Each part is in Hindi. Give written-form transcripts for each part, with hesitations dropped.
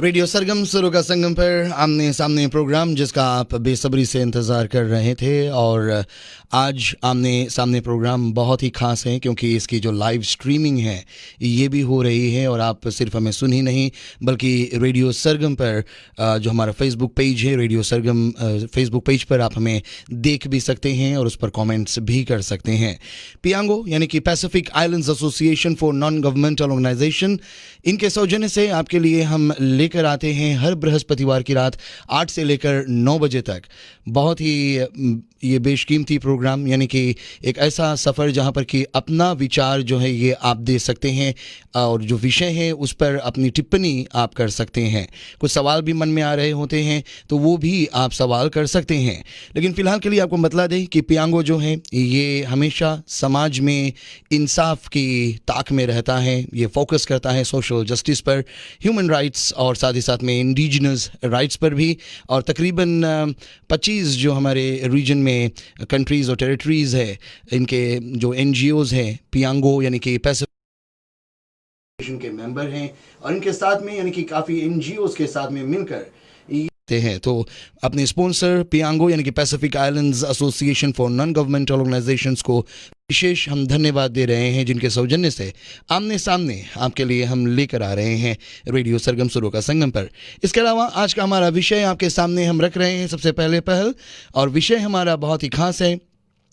रेडियो सरगम सुरों का संगम पर आमने सामने प्रोग्राम जिसका आप बेसब्री से इंतज़ार कर रहे थे। और आज आमने सामने प्रोग्राम बहुत ही ख़ास है क्योंकि इसकी जो लाइव स्ट्रीमिंग है ये भी हो रही है। और आप सिर्फ हमें सुन ही नहीं बल्कि रेडियो सरगम पर जो हमारा फेसबुक पेज है रेडियो सरगम फेसबुक पेज पर आप हमें देख भी सकते हैं और उस पर कमेंट्स भी कर सकते हैं। पियांगो यानी कि Pacific Islands Association for Non Governmental Organisation, इनके सौजन्य से आपके लिए हम लेकर आते हैं हर बृहस्पतिवार की रात 8 से लेकर 9 बजे तक बहुत ही ये बेशकीमती प्रोग्राम, यानी कि एक ऐसा सफ़र जहाँ पर कि अपना विचार जो है ये आप दे सकते हैं और जो विषय है उस पर अपनी टिप्पणी आप कर सकते हैं। कुछ सवाल भी मन में आ रहे होते हैं तो वो भी आप सवाल कर सकते हैं। लेकिन फ़िलहाल के लिए आपको बतला दें कि पियांगो जो है ये हमेशा समाज में इंसाफ की ताक में रहता है। ये फोकस करता है सोशल जस्टिस पर, ह्यूमन राइट्स और साथ ही साथ में इंडिजिनस राइट्स पर भी। और तकरीबन 25 जो हमारे रीजन में कंट्रीज़ और टेरिटरीज़ है इनके जो NGOs हैं पियांगो यानी कि पैसिफिक के मेंबर हैं और इनके साथ में यानी कि काफ़ी NGOs के साथ में मिलकर हैं। तो अपने स्पॉन्सर पियांगो यानी कि Pacific Islands Association for Non Governmental organisations को विशेष हम धन्यवाद दे रहे हैं जिनके सौजन्य से आमने सामने आपके लिए हम लेकर आ रहे हैं रेडियो सरगम सुरों का संगम पर। इसके अलावा आज का हमारा विषय आपके सामने हम रख रहे हैं सबसे पहल, और विषय हमारा बहुत ही खास है।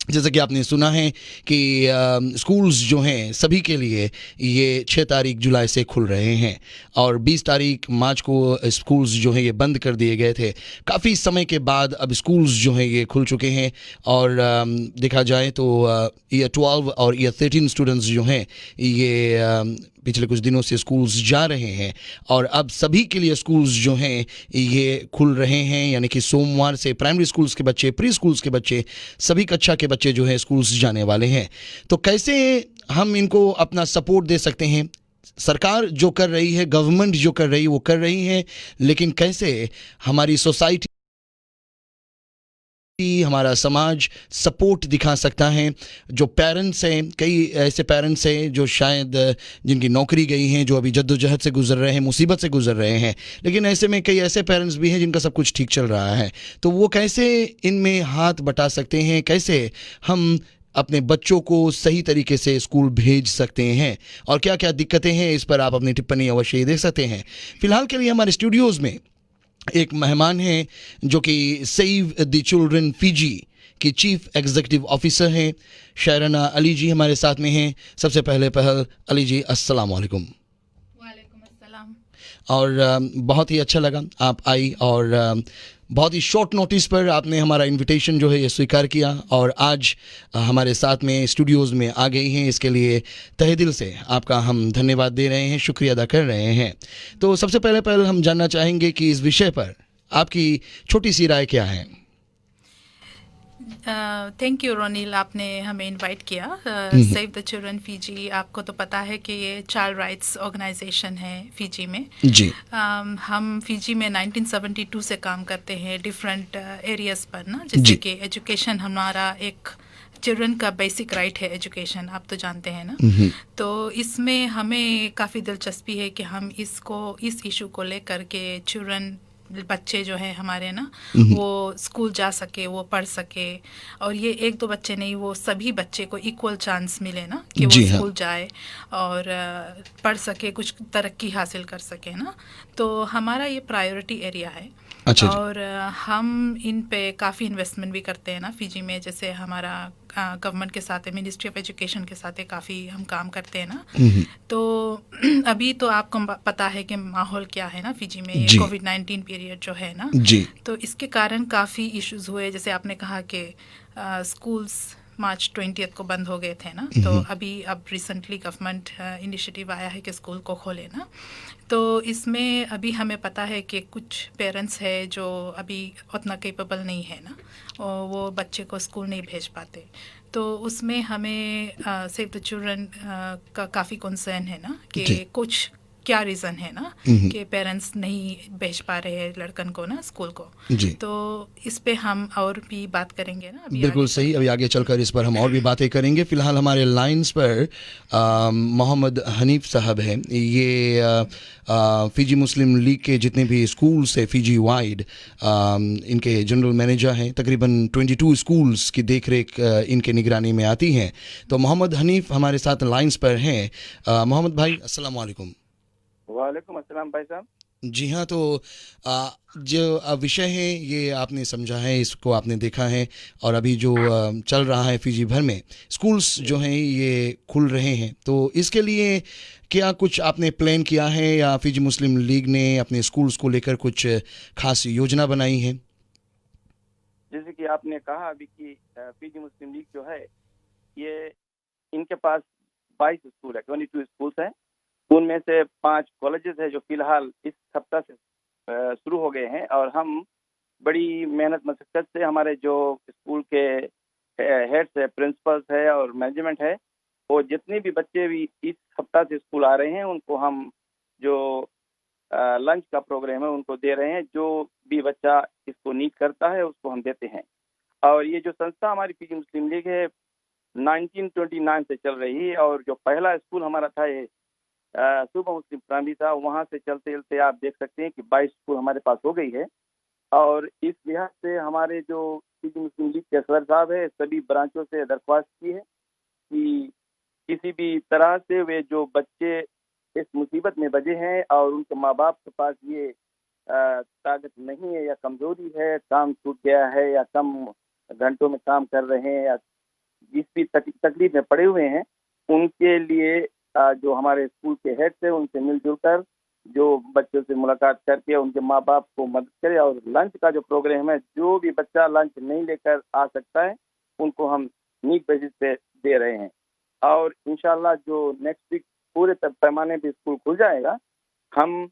जैसा कि आपने सुना है कि स्कूल्स जो हैं सभी के लिए ये 6 तारीख जुलाई से खुल रहे हैं और 20 तारीख मार्च को स्कूल्स जो हैं ये बंद कर दिए गए थे। काफ़ी समय के बाद अब स्कूल्स जो हैं ये खुल चुके हैं और देखा जाए तो ईयर 12 और ईयर 13 स्टूडेंट्स जो हैं ये पिछले कुछ दिनों से स्कूल्स जा रहे हैं और अब सभी के लिए स्कूल्स जो हैं ये खुल रहे हैं। यानी कि सोमवार से प्राइमरी स्कूल्स के बच्चे, प्री स्कूल्स के बच्चे, सभी कक्षा के बच्चे जो हैं स्कूल्स जाने वाले हैं। तो कैसे हम इनको अपना सपोर्ट दे सकते हैं? सरकार जो कर रही है, गवर्नमेंट जो कर रही है वो कर रही है, लेकिन कैसे हमारी सोसाइटी, हमारा समाज सपोर्ट दिखा सकता है? जो पेरेंट्स हैं, कई ऐसे पेरेंट्स हैं जो शायद जिनकी नौकरी गई हैं, जो अभी जद्दोजहद से गुजर रहे हैं, मुसीबत से गुजर रहे हैं, लेकिन ऐसे में कई ऐसे पेरेंट्स भी हैं जिनका सब कुछ ठीक चल रहा है। तो वो कैसे इनमें हाथ बटा सकते हैं? कैसे हम अपने बच्चों को सही तरीके से स्कूल भेज सकते हैं और क्या क्या दिक्कतें हैं, इस पर आप अपनी टिप्पणी अवश्य दे सकते हैं। फ़िलहाल के लिए हमारे स्टूडियोज़ में एक मेहमान हैं जो कि सेव द चिल्ड्रन फीजी की चीफ एग्जीक्यूटिव ऑफिसर हैं। शायराना अली जी हमारे साथ में हैं। सबसे पहले अली जी, अस्सलाम वालेकुम। वालेकुम अस्सलाम। और बहुत ही अच्छा लगा आप आई और बहुत ही शॉर्ट नोटिस पर आपने हमारा इनविटेशन जो है ये स्वीकार किया और आज हमारे साथ में स्टूडियोज़ में आ गई हैं। इसके लिए तहे दिल से आपका हम धन्यवाद दे रहे हैं, शुक्रिया अदा कर रहे हैं। तो सबसे पहले हम जानना चाहेंगे कि इस विषय पर आपकी छोटी सी राय क्या है? थैंक यू रोनील, आपने हमें इनवाइट किया। सेव द चिल्ड्रन फीजी, आपको तो पता है कि ये चाइल्ड राइट्स ऑर्गेनाइजेशन है फीजी में जी। हम फीजी में 1972 से काम करते हैं डिफरेंट एरियाज़ पर ना, जैसे कि एजुकेशन हमारा एक चिल्ड्रन का बेसिक राइट है, एजुकेशन आप तो जानते हैं ना। तो इसमें हमें काफ़ी दिलचस्पी है कि हम इस इशू को लेकर के बच्चे जो है हमारे ना वो स्कूल जा सके, वो पढ़ सके, और ये एक दो बच्चे नहीं, वो सभी बच्चे को इक्वल चांस मिले ना कि वो स्कूल जाए और पढ़ सके, कुछ तरक्की हासिल कर सके ना। तो हमारा ये प्रायोरिटी एरिया है। अच्छा। और हम इन पे काफ़ी इन्वेस्टमेंट भी करते हैं ना फीजी में। जैसे हमारा गवर्नमेंट के साथ है, मिनिस्ट्री ऑफ एजुकेशन के साथ है, काफ़ी हम काम करते हैं ना। तो अभी तो आपको पता है कि माहौल क्या है ना फीजी में, ये कोविड-19 पीरियड जो है ना जी। तो इसके कारण काफ़ी इश्यूज हुए। जैसे आपने कहा कि स्कूल्स मार्च 20 को बंद हो गए थे ना। तो अब रिसेंटली गवर्नमेंट इनिशिएटिव आया है कि स्कूल को खोले ना। तो इसमें अभी हमें पता है कि कुछ पेरेंट्स है जो अभी उतना कैपेबल नहीं है ना, और वो बच्चे को स्कूल नहीं भेज पाते। तो उसमें हमें सेव द चिल्ड्रन का काफ़ी कंसर्न है ना कि कुछ क्या रीज़न है ना कि पेरेंट्स नहीं भेज पा रहे हैं लड़कन को ना स्कूल को। जी तो इस पे हम और भी बात करेंगे ना अभी बिल्कुल आगे सही। अभी आगे चलकर इस पर हम और भी बातें करेंगे। फिलहाल हमारे लाइंस पर मोहम्मद हनीफ साहब हैं। ये फ़िजी मुस्लिम लीग के जितने भी स्कूल्स है फ़िजी वाइड, इनके जनरल मैनेजर हैं। तकरीबन 22 स्कूल्स की देखरेख इनके निगरानी में आती हैं। तो मोहम्मद हनीफ हमारे साथ लाइंस पर हैं। मोहम्मद भाई अस्सलाम वालेकुम। वालेकुम अस्सलाम भाई साहब। जी हाँ, तो जो विषय है ये आपने समझा है, इसको आपने देखा है, और अभी जो चल रहा है फ़िजी भर में स्कूल्स जो हैं ये खुल रहे हैं, तो इसके लिए क्या कुछ आपने प्लान किया है या फ़िजी मुस्लिम लीग ने अपने स्कूल्स को लेकर कुछ खास योजना बनाई है? जैसे कि आपने कहा अभी कि फीजी मुस्लिम लीग जो है ये इनके पास 22 स्कूल है, 22 स्कूल्स हैं। उनमें से 5 कॉलेजेस है जो फिलहाल इस सप्ताह से शुरू हो गए हैं, और हम बड़ी मेहनत मशक्कत से हमारे जो स्कूल के हेड्स है, प्रिंसिपल्स है और मैनेजमेंट है, वो जितने भी बच्चे भी इस सप्ताह से स्कूल आ रहे हैं उनको हम जो लंच का प्रोग्राम है उनको दे रहे हैं। जो भी बच्चा इसको नीड करता है उसको हम देते हैं। और ये जो संस्था हमारी फीजी मुस्लिम लीग है 1929 से चल रही है, और जो पहला स्कूल हमारा था ये सुबह मुस्लिम प्राइमरी था, वहाँ से चलते चलते आप देख सकते हैं कि 22 स्कूल हमारे पास हो गई है। और इस लिहाज से हमारे जो फीजी मुस्लिम लीग के सदर साहब है सभी ब्रांचों से दरख्वास्त की है कि किसी भी तरह से वे जो बच्चे इस मुसीबत में बचे हैं और उनके माँ बाप के पास ये ताकत नहीं है या कमजोरी है, काम छूट गया है या कम घंटों में काम कर रहे हैं या जिस भी तकलीफ में पड़े हुए हैं, उनके लिए जो हमारे स्कूल के हेड से उनसे मिलजुल कर जो बच्चों से मुलाकात करके उनके माँ बाप को मदद करे। और लंच का जो प्रोग्राम है, जो भी बच्चा लंच नहीं लेकर आ सकता है उनको हम नीक बेसिस पे दे रहे हैं। और इंशाल्लाह जो नेक्स्ट वीक पूरे पैमाने पे स्कूल खुल जाएगा, हम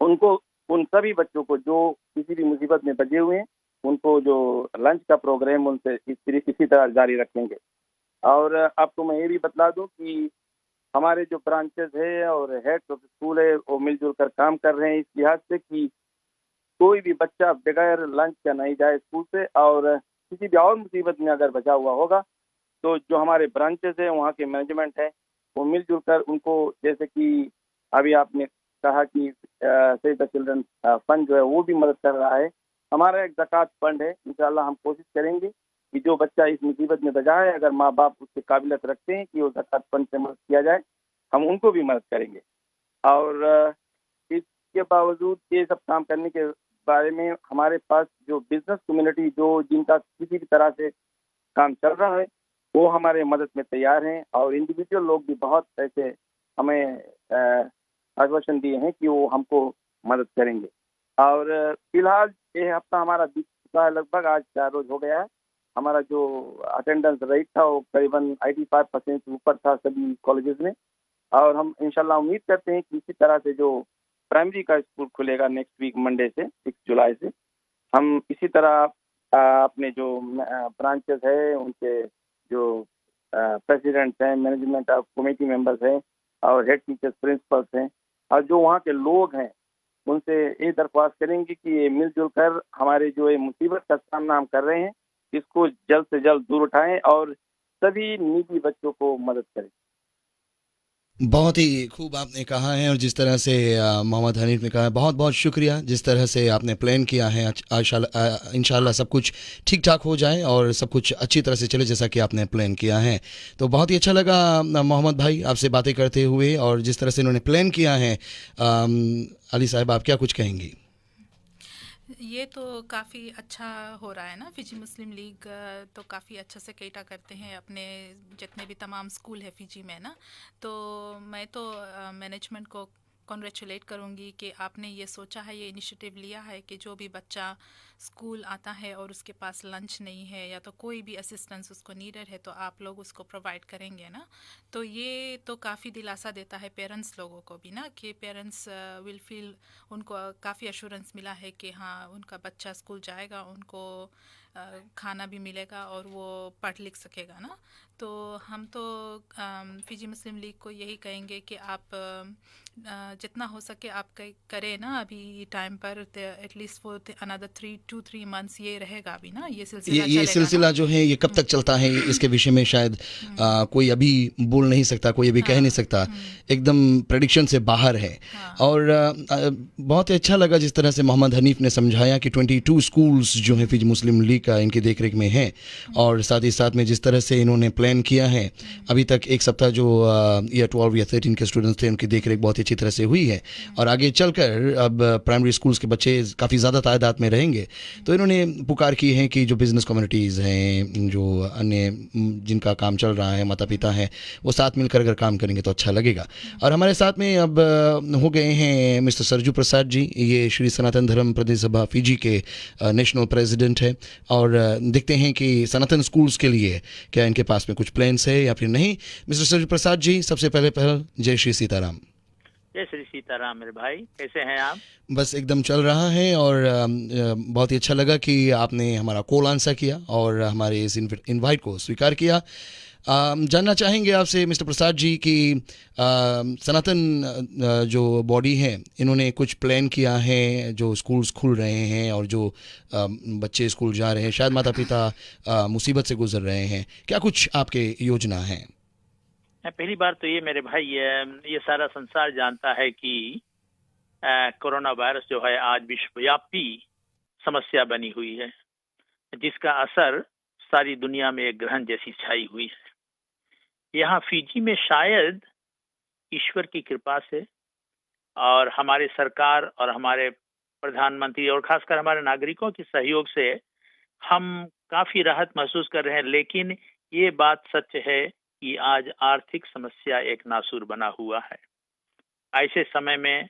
उनको उन सभी बच्चों को जो किसी भी मुसीबत में बचे हुए हैं उनको जो लंच का प्रोग्राम उनसे इसी तरह जारी रखेंगे। और आपको मैं ये भी बतला दूं कि हमारे जो ब्रांचेस है और हेड्स ऑफ स्कूल है वो मिलजुल कर काम कर रहे हैं इस लिहाज से कि कोई भी बच्चा बगैर लंच का नहीं जाए स्कूल से। और किसी भी और मुसीबत में अगर बचा हुआ होगा तो जो हमारे ब्रांचेस है वहाँ के मैनेजमेंट है वो मिलजुल कर उनको, जैसे कि अभी आपने कहा कि सेव द चिल्ड्रन फंड जो है वो भी मदद कर रहा है। हमारा एक ज़कात फंड है, इंशाल्लाह हम कोशिश करेंगे कि जो बच्चा इस मुसीबत में बचा है अगर माँ बाप उसकी काबिलियत रखते हैं कि वो ज़कात फंड से मदद किया जाए, हम उनको भी मदद करेंगे। और इसके बावजूद ये सब काम करने के बारे में हमारे पास जो बिजनेस कम्युनिटी जो जिनका किसी भी तरह से काम चल रहा है वो हमारे मदद में तैयार हैं, और इंडिविजुअल लोग भी बहुत ऐसे हमें आश्वासन दिए हैं कि वो हमको मदद करेंगे। और फिलहाल ये हफ्ता हमारा बीत चुका है, लगभग आज 4 रोज हो गया है। हमारा जो अटेंडेंस रेट था वो करीबन 85% से ऊपर था सभी कॉलेजेस में। और हम इंशाल्लाह उम्मीद करते हैं कि इसी तरह से जो प्राइमरी का स्कूल खुलेगा नेक्स्ट वीक मंडे से 6 जुलाई से, हम इसी तरह अपने जो ब्रांचेस है उनके जो प्रेसिडेंट्स हैं, मैनेजमेंट ऑफ कमेटी मेंबर्स हैं और हेड टीचर्स प्रिंसिपल्स हैं और जो वहाँ के लोग हैं उनसे ये दरख्वास्त करेंगे कि ये मिलजुल कर हमारे जो ये मुसीबत का सामना हम कर रहे हैं इसको जल्द से जल्द दूर उठाएं और सभी निजी बच्चों को मदद करें। बहुत ही खूब आपने कहा है, और जिस तरह से मोहम्मद हनीफ ने कहा है, बहुत बहुत शुक्रिया। जिस तरह से आपने प्लान किया है, इंशाल्लाह सब कुछ ठीक ठाक हो जाए और सब कुछ अच्छी तरह से चले जैसा कि आपने प्लान किया है। तो बहुत ही अच्छा लगा मोहम्मद भाई आपसे बातें करते हुए, और जिस तरह से इन्होंने प्लान किया है। अली साहब, आप क्या कुछ कहेंगी? ये तो काफ़ी अच्छा हो रहा है ना। फिजी मुस्लिम लीग तो काफ़ी अच्छा से कैटा करते हैं अपने जितने भी तमाम स्कूल है फिजी में ना। तो मैं तो मैनेजमेंट को कॉन्ग्रेचुलेट करूँगी कि आपने ये सोचा है, ये इनिशिएटिव लिया है कि जो भी बच्चा स्कूल आता है और उसके पास लंच नहीं है या तो कोई भी असिस्टेंस उसको नीडेड है तो आप लोग उसको प्रोवाइड करेंगे ना। तो ये तो काफ़ी दिलासा देता है पेरेंट्स लोगों को भी ना, कि पेरेंट्स विल फील, उनको काफ़ी एश्योरेंस मिला है कि हाँ उनका बच्चा स्कूल जाएगा, उनको खाना भी मिलेगा और वो पढ़ लिख सकेगा ना। तो हम तो फिजी मुस्लिम लीग को यही कहेंगे कि आप जितना हो सके आप करें ना अभी टाइम पर, एटलीस्ट फॉर अनदर 3 मंथ्स ये रहेगा अभी ना, ये सिलसिला ये चलेगा ना। सिलसिला जो है ये कब तक चलता है, इसके विषय में शायद कोई अभी बोल नहीं सकता, कोई अभी कह नहीं सकता, एकदम प्रेडिक्शन से बाहर है। और बहुत ही अच्छा लगा जिस तरह से मोहम्मद हनीफ ने समझाया कि 22 स्कूल्स जो हैं फिजी मुस्लिम लीग का इनकी देखरेख में हैं, और साथ ही साथ में जिस तरह से इन्होंने प्लान किया है अभी तक एक सप्ताह जो ईयर 12 या 13 के स्टूडेंट्स थे उनकी देखरेख बहुत ही अच्छी तरह से हुई है, और आगे चलकर अब प्राइमरी स्कूल्स के बच्चे काफ़ी ज़्यादा तादाद में रहेंगे। तो इन्होंने पुकार की है कि जो बिज़नेस कम्युनिटीज़ हैं, जो अन्य जिनका काम चल रहा है, माता पिता हैं, वो साथ मिलकर अगर काम करेंगे तो अच्छा लगेगा। और हमारे साथ में अब हो गए हैं मिस्टर सरजू प्रसाद जी, ये श्री सनातन धर्म प्रतिनिधि सभा फिजी के नेशनल प्रेसिडेंट है, और देखते हैं कि सनातन स्कूल्स के लिए क्या इनके पास में कुछ प्लान्स है या फिर नहीं। मिस्टर सरजू प्रसाद जी, सबसे पहले जय श्री सीताराम। जय श्री सीताराम मेरे भाई, कैसे हैं आप? बस एकदम चल रहा है, और बहुत ही अच्छा लगा कि आपने हमारा कॉल आंसर किया और हमारे इस इनवाइट को स्वीकार किया। जानना चाहेंगे आपसे मिस्टर प्रसाद जी कि सनातन जो बॉडी है इन्होंने कुछ प्लान किया है, जो स्कूल्स खुल रहे हैं और जो बच्चे स्कूल जा रहे हैं, शायद माता पिता मुसीबत से गुजर रहे हैं, क्या कुछ आपके योजना है? पहली बार तो ये मेरे भाई, ये सारा संसार जानता है कि कोरोना वायरस जो है आज विश्वव्यापी समस्या बनी हुई है, जिसका असर सारी दुनिया में एक ग्रहण जैसी छाई हुई है। यहाँ फिजी में शायद ईश्वर की कृपा से और हमारे सरकार और हमारे प्रधानमंत्री और खासकर हमारे नागरिकों के सहयोग से हम काफी राहत महसूस कर रहे हैं। लेकिन ये बात सच है कि आज आर्थिक समस्या एक नासूर बना हुआ है। ऐसे समय में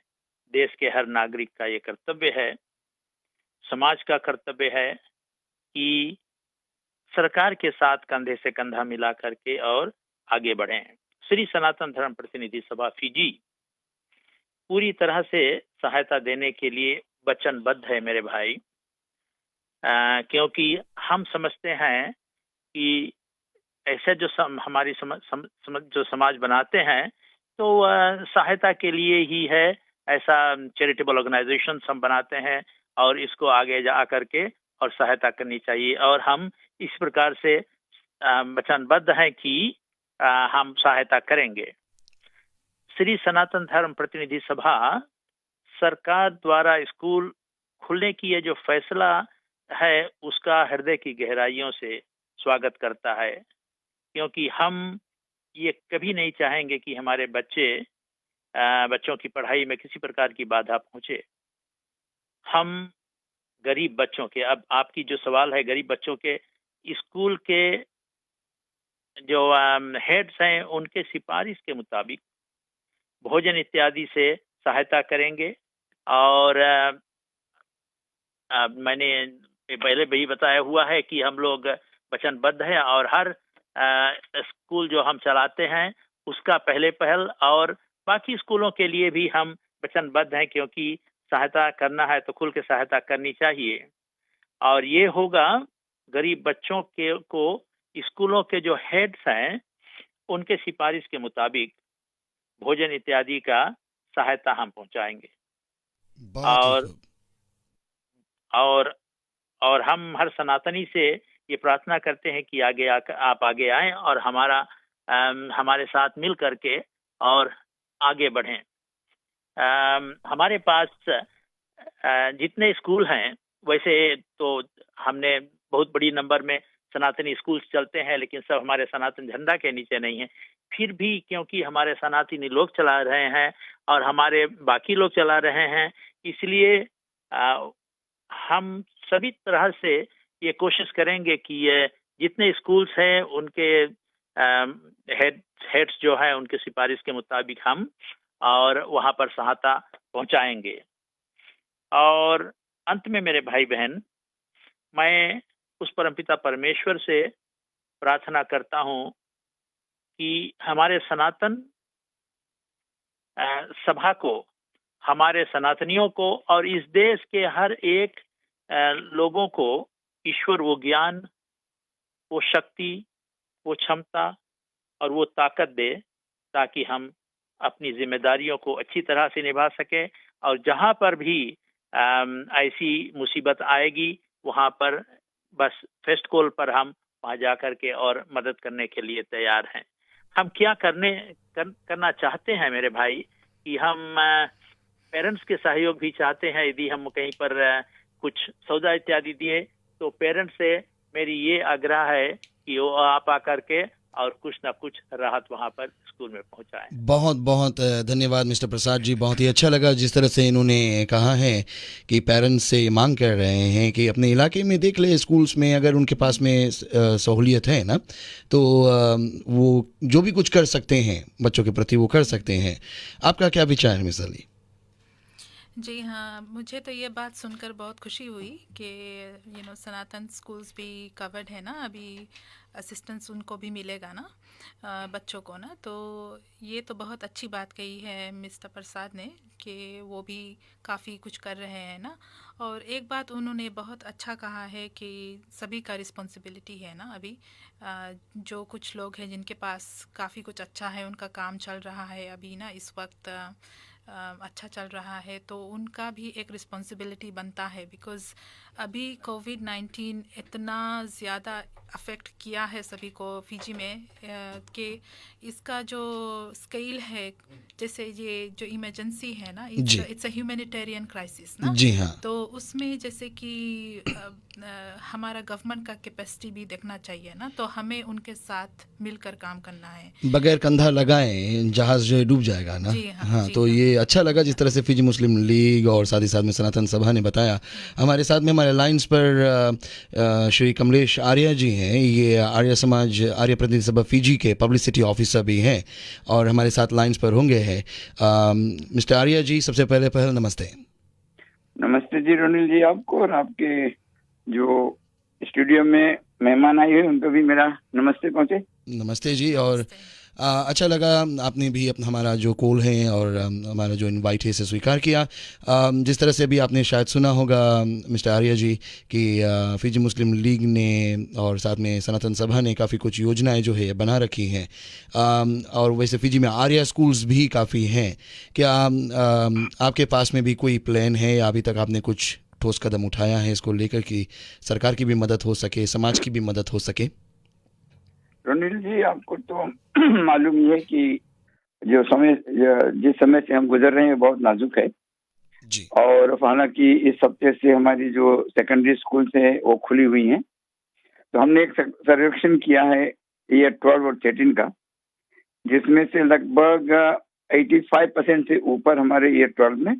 देश के हर नागरिक का ये कर्तव्य है, समाज का कर्तव्य है कि सरकार के साथ कंधे से कंधा मिला करके और आगे बढ़ें। श्री सनातन धर्म प्रतिनिधि सभा फिजी पूरी तरह से सहायता देने के लिए वचनबद्ध है मेरे भाई, क्योंकि हम समझते हैं कि ऐसे जो हमारी जो समाज बनाते हैं तो सहायता के लिए ही है। ऐसा चैरिटेबल ऑर्गेनाइजेशन हम बनाते हैं और इसको आगे जा करके और सहायता करनी चाहिए, और हम इस प्रकार से वचनबद्ध हैं कि हम सहायता करेंगे। श्री सनातन धर्म प्रतिनिधि सभा सरकार द्वारा स्कूल खुलने की ये जो फैसला है उसका हृदय की गहराइयों से स्वागत करता है, क्योंकि हम ये कभी नहीं चाहेंगे कि हमारे बच्चों की पढ़ाई में किसी प्रकार की बाधा पहुंचे। हम गरीब बच्चों के, अब आपकी जो सवाल है, गरीब बच्चों के स्कूल के जो हेड्स हैं उनके सिफारिश के मुताबिक भोजन इत्यादि से सहायता करेंगे। और मैंने पहले भी बताया हुआ है कि हम लोग वचनबद्ध हैं और हर स्कूल जो हम चलाते हैं उसका पहले पहल और बाकी स्कूलों के लिए भी हम वचनबद्ध हैं, क्योंकि सहायता करना है तो खुल के सहायता करनी चाहिए। और ये होगा गरीब बच्चों को स्कूलों के जो हेड्स हैं उनके सिफारिश के मुताबिक भोजन इत्यादि का सहायता हम पहुंचाएंगे। और हम हर सनातनी से ये प्रार्थना करते हैं कि आप आगे आएं और हमारे साथ मिल करके और आगे बढ़ें। हमारे पास जितने स्कूल हैं, वैसे तो हमने बहुत बड़ी नंबर में सनातनी स्कूल्स चलते हैं, लेकिन सब हमारे सनातन झंडा के नीचे नहीं है। फिर भी क्योंकि हमारे सनातनी लोग चला रहे हैं और हमारे बाकी लोग चला रहे हैं, इसलिए हम सभी तरह से ये कोशिश करेंगे कि ये जितने स्कूल्स हैं उनके हेड्स जो है उनके सिफारिश के मुताबिक हम और वहाँ पर सहायता पहुँचाएंगे। और अंत में मेरे भाई बहन, मैं उस परमपिता परमेश्वर से प्रार्थना करता हूँ कि हमारे सनातन सभा को, हमारे सनातनियों को और इस देश के हर एक लोगों को ईश्वर वो ज्ञान, वो शक्ति, वो क्षमता और वो ताकत दे, ताकि हम अपनी जिम्मेदारियों को अच्छी तरह से निभा सके, और जहां पर भी ऐसी मुसीबत आएगी वहां पर बस फर्स्ट कॉल पर हम वहां जा करके और मदद करने के लिए तैयार हैं। हम क्या करना चाहते हैं मेरे भाई, कि हम पेरेंट्स के सहयोग भी चाहते हैं। यदि हम कहीं पर कुछ सौदा इत्यादि दिए तो पेरेंट्स से मेरी ये आग्रह है कि वो आप आकर के और कुछ ना कुछ राहत वहां पर स्कूल में पहुंचाएं। बहुत बहुत धन्यवाद मिस्टर प्रसाद जी। बहुत ही अच्छा लगा जिस तरह से इन्होंने कहा है कि पेरेंट्स से मांग कर रहे हैं कि अपने इलाके में देख ले स्कूल्स में अगर उनके पास में सहूलियत है ना, तो वो जो भी कुछ कर सकते हैं बच्चों के प्रति वो कर सकते हैं। आपका क्या विचार है मिस अली? जी हाँ, मुझे तो ये बात सुनकर बहुत खुशी हुई कि सनातन स्कूल्स भी कवर्ड है ना, अभी असिस्टेंस उनको भी मिलेगा ना, बच्चों को ना। तो ये तो बहुत अच्छी बात कही है मिस्टर प्रसाद ने कि वो भी काफ़ी कुछ कर रहे हैं ना। और एक बात उन्होंने बहुत अच्छा कहा है कि सभी का रिस्पॉन्सिबिलिटी है ना। अभी जो कुछ लोग हैं जिनके पास काफ़ी कुछ अच्छा है, उनका काम चल रहा है अभी ना इस वक्त अच्छा चल रहा है, तो उनका भी एक रिस्पॉन्सिबिलिटी बनता है। बिकॉज़ अभी कोविड-19 इतना ज़्यादा अफेक्ट किया है सभी को फिजी में कि इसका जो स्केल है, जैसे ये जो इमरजेंसी है ना, इट्स अ ह्यूमैनिटेरियन क्राइसिस ना। जी हाँ। तो उसमें जैसे कि हमारा गवर्नमेंट का कैपेसिटी भी देखना चाहिए ना, तो हमें उनके साथ मिलकर काम करना है। बगैर कंधा लगाए जहाज जो है डूब जाएगा ना। जी हाँ, हाँ, जी तो हाँ। ये अच्छा लगा जिस तरह से फिजी मुस्लिम लीग और साथ ही साथ में सनातन सभा ने बताया। हमारे साथ में हमारे लाइंस पर श्री कमलेश आर्य जी हैं, ये आर्य समाज आर्य प्रतिनिधि सभा फिजी के पब्लिसिटी ऑफिसर भी हैं और हमारे साथ लाइंस पर होंगे हैं। मिस्टर आर्य जी, सबसे पहले नमस्ते। नमस्ते जी रोनिल जी, आपको और आपके जो स्टूडियो में मेहमान आए हुए उनको भी मेरा नमस्ते पहुंचे। नमस्ते जी। और अच्छा लगा आपने भी अपना हमारा जो कॉल है और हमारा जो इनवाइट है इसे स्वीकार किया। जिस तरह से भी आपने शायद सुना होगा मिस्टर आर्य जी कि फिजी मुस्लिम लीग ने और साथ में सनातन सभा ने काफ़ी कुछ योजनाएं जो है बना रखी हैं, और वैसे फिजी में आर्य स्कूल्स भी काफ़ी हैं। क्या आपके पास में भी कोई प्लान है या अभी तक आपने कुछ ठोस कदम उठाया है इसको लेकर कि सरकार की भी मदद हो सके, समाज की भी मदद हो सके? रोनिल जी, आपको तो मालूम ही है कि जिस समय से हम गुजर रहे हैं बहुत नाजुक है जी। और हालांकि इस हफ्ते से हमारी जो सेकेंडरी स्कूल्स हैं वो खुली हुई हैं, तो हमने एक सर्वेक्षण किया है ईयर 12 और 13 का, जिसमें से लगभग 85% से ऊपर हमारे ईयर 12 में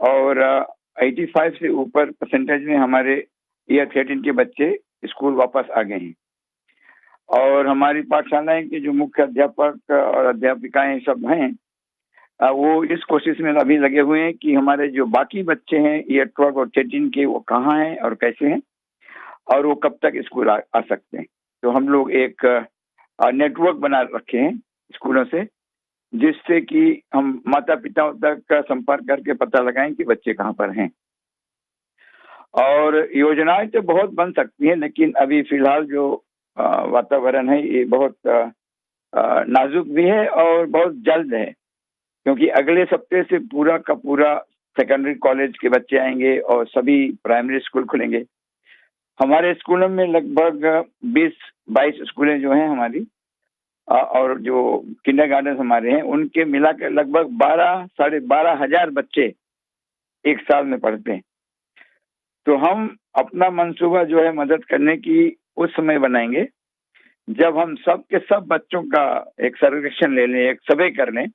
और 85 से ऊपर परसेंटेज में हमारे ईयर 13 के बच्चे स्कूल वापस आ गए हैं। और हमारी पाठशालाएं के जो मुख्य अध्यापक और अध्यापिकाएं सब हैं, वो इस कोशिश में अभी लगे हुए हैं कि हमारे जो बाकी बच्चे हैं ईयर 12 और 13 के, वो कहाँ हैं और कैसे हैं और वो कब तक स्कूल आ सकते हैं। तो हम लोग एक नेटवर्क बना रखे हैं स्कूलों से, जिससे कि हम माता पिताओं तक संपर्क करके पता लगाएं कि बच्चे कहाँ पर हैं। और योजनाएं तो बहुत बन सकती हैं, लेकिन अभी फिलहाल जो वातावरण है ये बहुत नाजुक भी है और बहुत जल्द है, क्योंकि अगले सप्ताह से पूरा का पूरा सेकेंडरी कॉलेज के बच्चे आएंगे और सभी प्राइमरी स्कूल खुलेंगे। हमारे स्कूलों में लगभग 20-22 स्कूलें जो हैं हमारी, और जो किंडरगार्टन हमारे हैं उनके मिलाकर लगभग 12-12.5 हजार बच्चे एक साल में पढ़ते हैं। तो हम अपना मंसूबा जो है मदद करने की उस समय बनाएंगे जब हम सब के सब बच्चों का एक सर्वेक्षण ले लें, एक सर्वे कर लें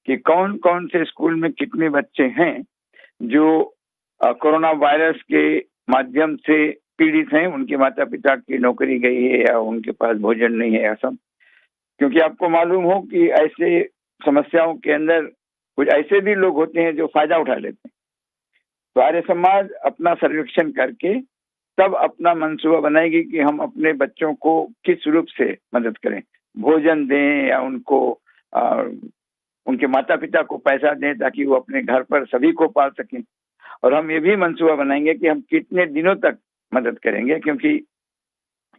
कि कौन कौन से स्कूल में कितने बच्चे हैं जो कोरोना वायरस के माध्यम से पीड़ित हैं, उनके माता पिता की नौकरी गई है या उनके पास भोजन नहीं है, ऐसा। क्योंकि आपको मालूम हो कि ऐसे समस्याओं के अंदर कुछ ऐसे भी लोग होते हैं जो फायदा उठा लेते हैं। तो आर्य समाज अपना सर्वेक्षण करके तब अपना मंसूबा बनाएगी कि हम अपने बच्चों को किस रूप से मदद करें, भोजन दें या उनको उनके माता पिता को पैसा दें ताकि वो अपने घर पर सभी को पाल सकें। और हम ये भी मंसूबा बनाएंगे कि हम कितने दिनों तक मदद करेंगे, क्योंकि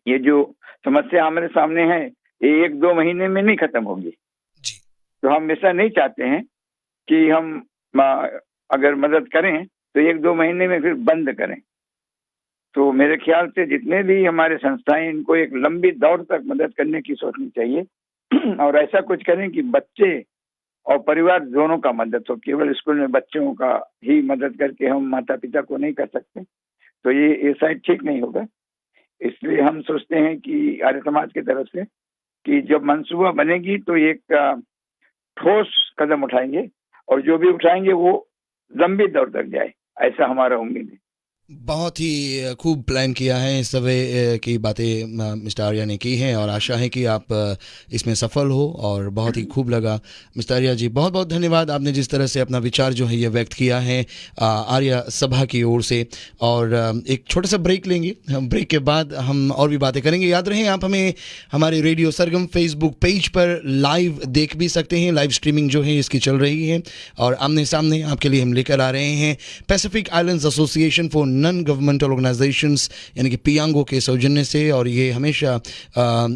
ये जो समस्या हमारे सामने है ये 1-2 महीने में नहीं खत्म होगी। तो हम ऐसा नहीं चाहते हैं कि हम अगर मदद करें तो 1-2 महीने में फिर बंद करें। तो मेरे ख्याल से जितने भी हमारे संस्थाएं, इनको एक लंबी दौर तक मदद करने की सोचनी चाहिए और ऐसा कुछ करें कि बच्चे और परिवार दोनों का मदद हो। केवल स्कूल में बच्चों का ही मदद करके हम माता पिता को नहीं कर सकते, तो ये शायद ठीक नहीं होगा। इसलिए हम सोचते हैं कि आर्य समाज की तरफ से कि जब मंसूबा बनेगी तो एक ठोस कदम उठाएंगे और जो भी उठाएंगे वो लंबी दौर तक जाए, ऐसा हमारा उम्मीद है। बहुत ही खूब प्लान किया है। इस तरह की बातें मिस्टर आर्या ने की हैं और आशा है कि आप इसमें सफल हो और बहुत ही खूब लगा। मिस्टर आर्या जी, बहुत बहुत धन्यवाद, आपने जिस तरह से अपना विचार जो है ये व्यक्त किया है आर्या सभा की ओर से। और एक छोटा सा ब्रेक लेंगे, ब्रेक के बाद हम और भी बातें करेंगे। याद रहे आप हमें हमारे रेडियो सरगम फेसबुक पेज पर लाइव देख भी सकते हैं। लाइव स्ट्रीमिंग जो है इसकी चल रही है और आमने सामने आपके लिए हम लेकर आ रहे हैं Pacific Islands Association for Non Governmental organisations यानी कि पियांगो के सौजन्य से। और ये हमेशा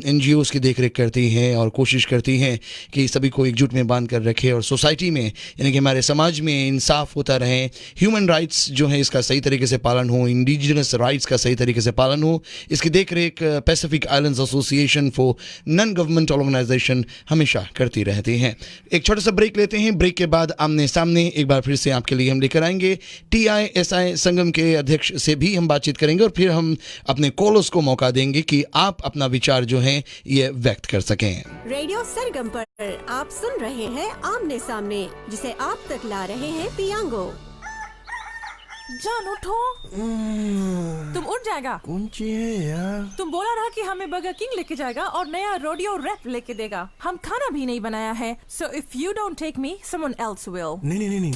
NGOs की देखरेख करती हैं और कोशिश करती हैं कि सभी को एकजुट में बांध कर रखे और सोसाइटी में यानी कि हमारे समाज में इंसाफ होता रहे, ह्यूमन राइट्स जो है इसका सही तरीके से पालन हो, इंडिजिनस राइट्स का सही तरीके से पालन हो, इसकी देखरेख Pacific Islands Association for Non Governmental Organisation हमेशा करती रहती हैं। एक छोटा सा ब्रेक लेते हैं, ब्रेक के बाद आमने सामने एक बार फिर से आपके लिए हम लेकर आएंगे। TISI संगम के अध्यक्ष से भी हम बातचीत करेंगे और फिर हम अपने कॉलर्स को मौका देंगे कि आप अपना विचार जो है ये व्यक्त कर सकें। रेडियो सरगम पर आप सुन रहे हैं आमने सामने, जिसे आप तक ला रहे हैं पियांगो। जान उठो, तुम उठ जाएगा। कौन ची है यार? तुम बोला रहा कि हमें बर्गर किंग लेके जाएगा और नया रोडियो रैप लेके देगा। हम खाना भी नहीं बनाया है, so if you don't take me, someone else will। नहीं।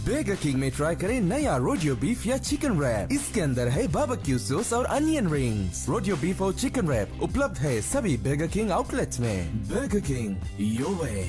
बर्गर किंग में ट्राई करें नया रोडियो बीफ या चिकन रैप। इसके अंदर है बारबेक्यू सॉस और अनियन रिंग्स। रोडियो बीफ और चिकन रैप उपलब्ध है सभी बर्गर किंग आउटलेट्स में। Burger king, your way.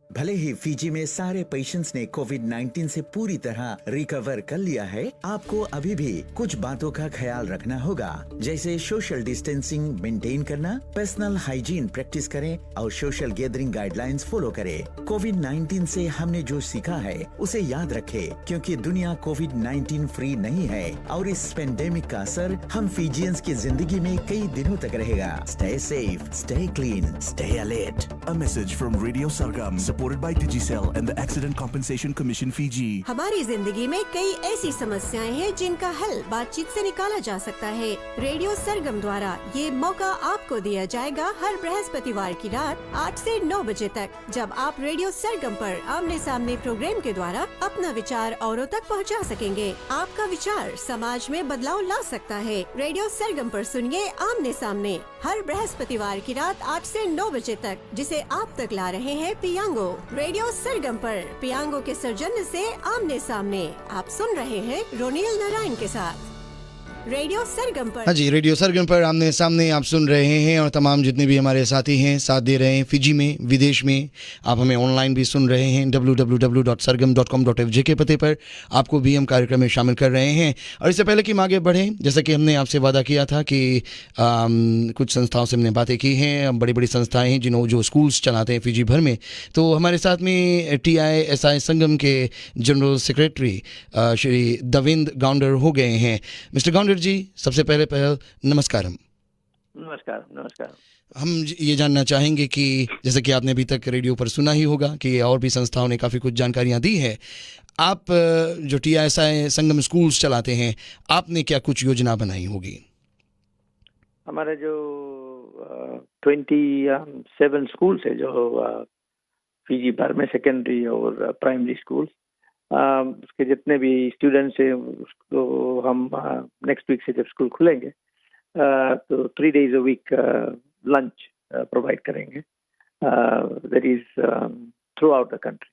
भले ही फिजी में सारे पेशेंट्स ने कोविड-19 से पूरी तरह रिकवर कर लिया है, आपको अभी भी कुछ बातों का ख्याल रखना होगा, जैसे सोशल डिस्टेंसिंग मेंटेन करना, पर्सनल हाइजीन प्रैक्टिस करें और सोशल गैदरिंग गाइडलाइंस फॉलो करें। कोविड-19 से हमने जो सीखा है उसे याद रखें, क्योंकि दुनिया कोविड-19 फ्री नहीं है और इस पेंडेमिक का असर हम फिजियंस की जिंदगी में कई दिनों तक रहेगा। Stay safe, stay clean, stay alert. A message from Radio Sargam, supported by Digicel and the Accident Compensation Commission Fiji. हमारी जिंदगी में कई ऐसी समस्याएं हैं जिनका हल बातचीत से निकाला जा सकता है। रेडियो सरगम द्वारा ये मौका आपको दिया जाएगा हर बृहस्पतिवार की रात 8 से 9 बजे तक, जब आप रेडियो सरगम पर आमने सामने प्रोग्राम के द्वारा अपना विचार औरों तक पहुंचा सकेंगे। आपका विचार समाज में बदलाव ला सकता है। रेडियो सरगम पर सुनिए आमने सामने हर बृहस्पतिवार की रात 8 से 9 बजे तक, जिसे आप तक ला रहे हैं पियांगो। रेडियो सरगम पर पियांगो के सौजन्य से आमने सामने आप सुन रहे हैं रोनिल नारायण के साथ। रेडियो सरगम पर, हाँ जी, रेडियो सरगम पर आमने सामने आप सुन रहे हैं और तमाम जितने भी हमारे साथी हैं साथ दे रहे हैं फिजी में, विदेश में। आप हमें ऑनलाइन भी सुन रहे हैं www.sargam.com.fj के पते पर। आपको भी हम कार्यक्रम में शामिल कर रहे हैं। और इससे पहले कि हम आगे बढ़ें, जैसा कि हमने आपसे वादा किया था कि कुछ संस्थाओं से हमने बातें की हैं, बड़ी बड़ी संस्थाएं हैं जिन्होंने जो स्कूल्स चलाते हैं फिजी भर में। तो हमारे साथ में TISI संगम के जनरल सेक्रेटरी श्री दविंद गाउंडर हो गए हैं। मिस्टर गाउंडर जी, सबसे पहले नमस्कारम। नमस्कार। हम ये जानना चाहेंगे कि जैसे कि आपने अभी तक रेडियो पर सुना ही होगा कि और भी संस्थाओं ने काफ़ी कुछ जानकारियां दी है। आप जो TISI संगम स्कूल्स चलाते हैं, आपने क्या कुछ योजना बनाई होगी? हमारे जो 27 स्कूल्स है जो फिजी भर में सेकेंडरी और प्राइमरी स्कूल्स, उसके जितने भी स्टूडेंट्स हैं उसको हम नेक्स्ट वीक से जब स्कूल खुलेंगे तो 3 days a week lunch provide करेंगे, that is throughout the country.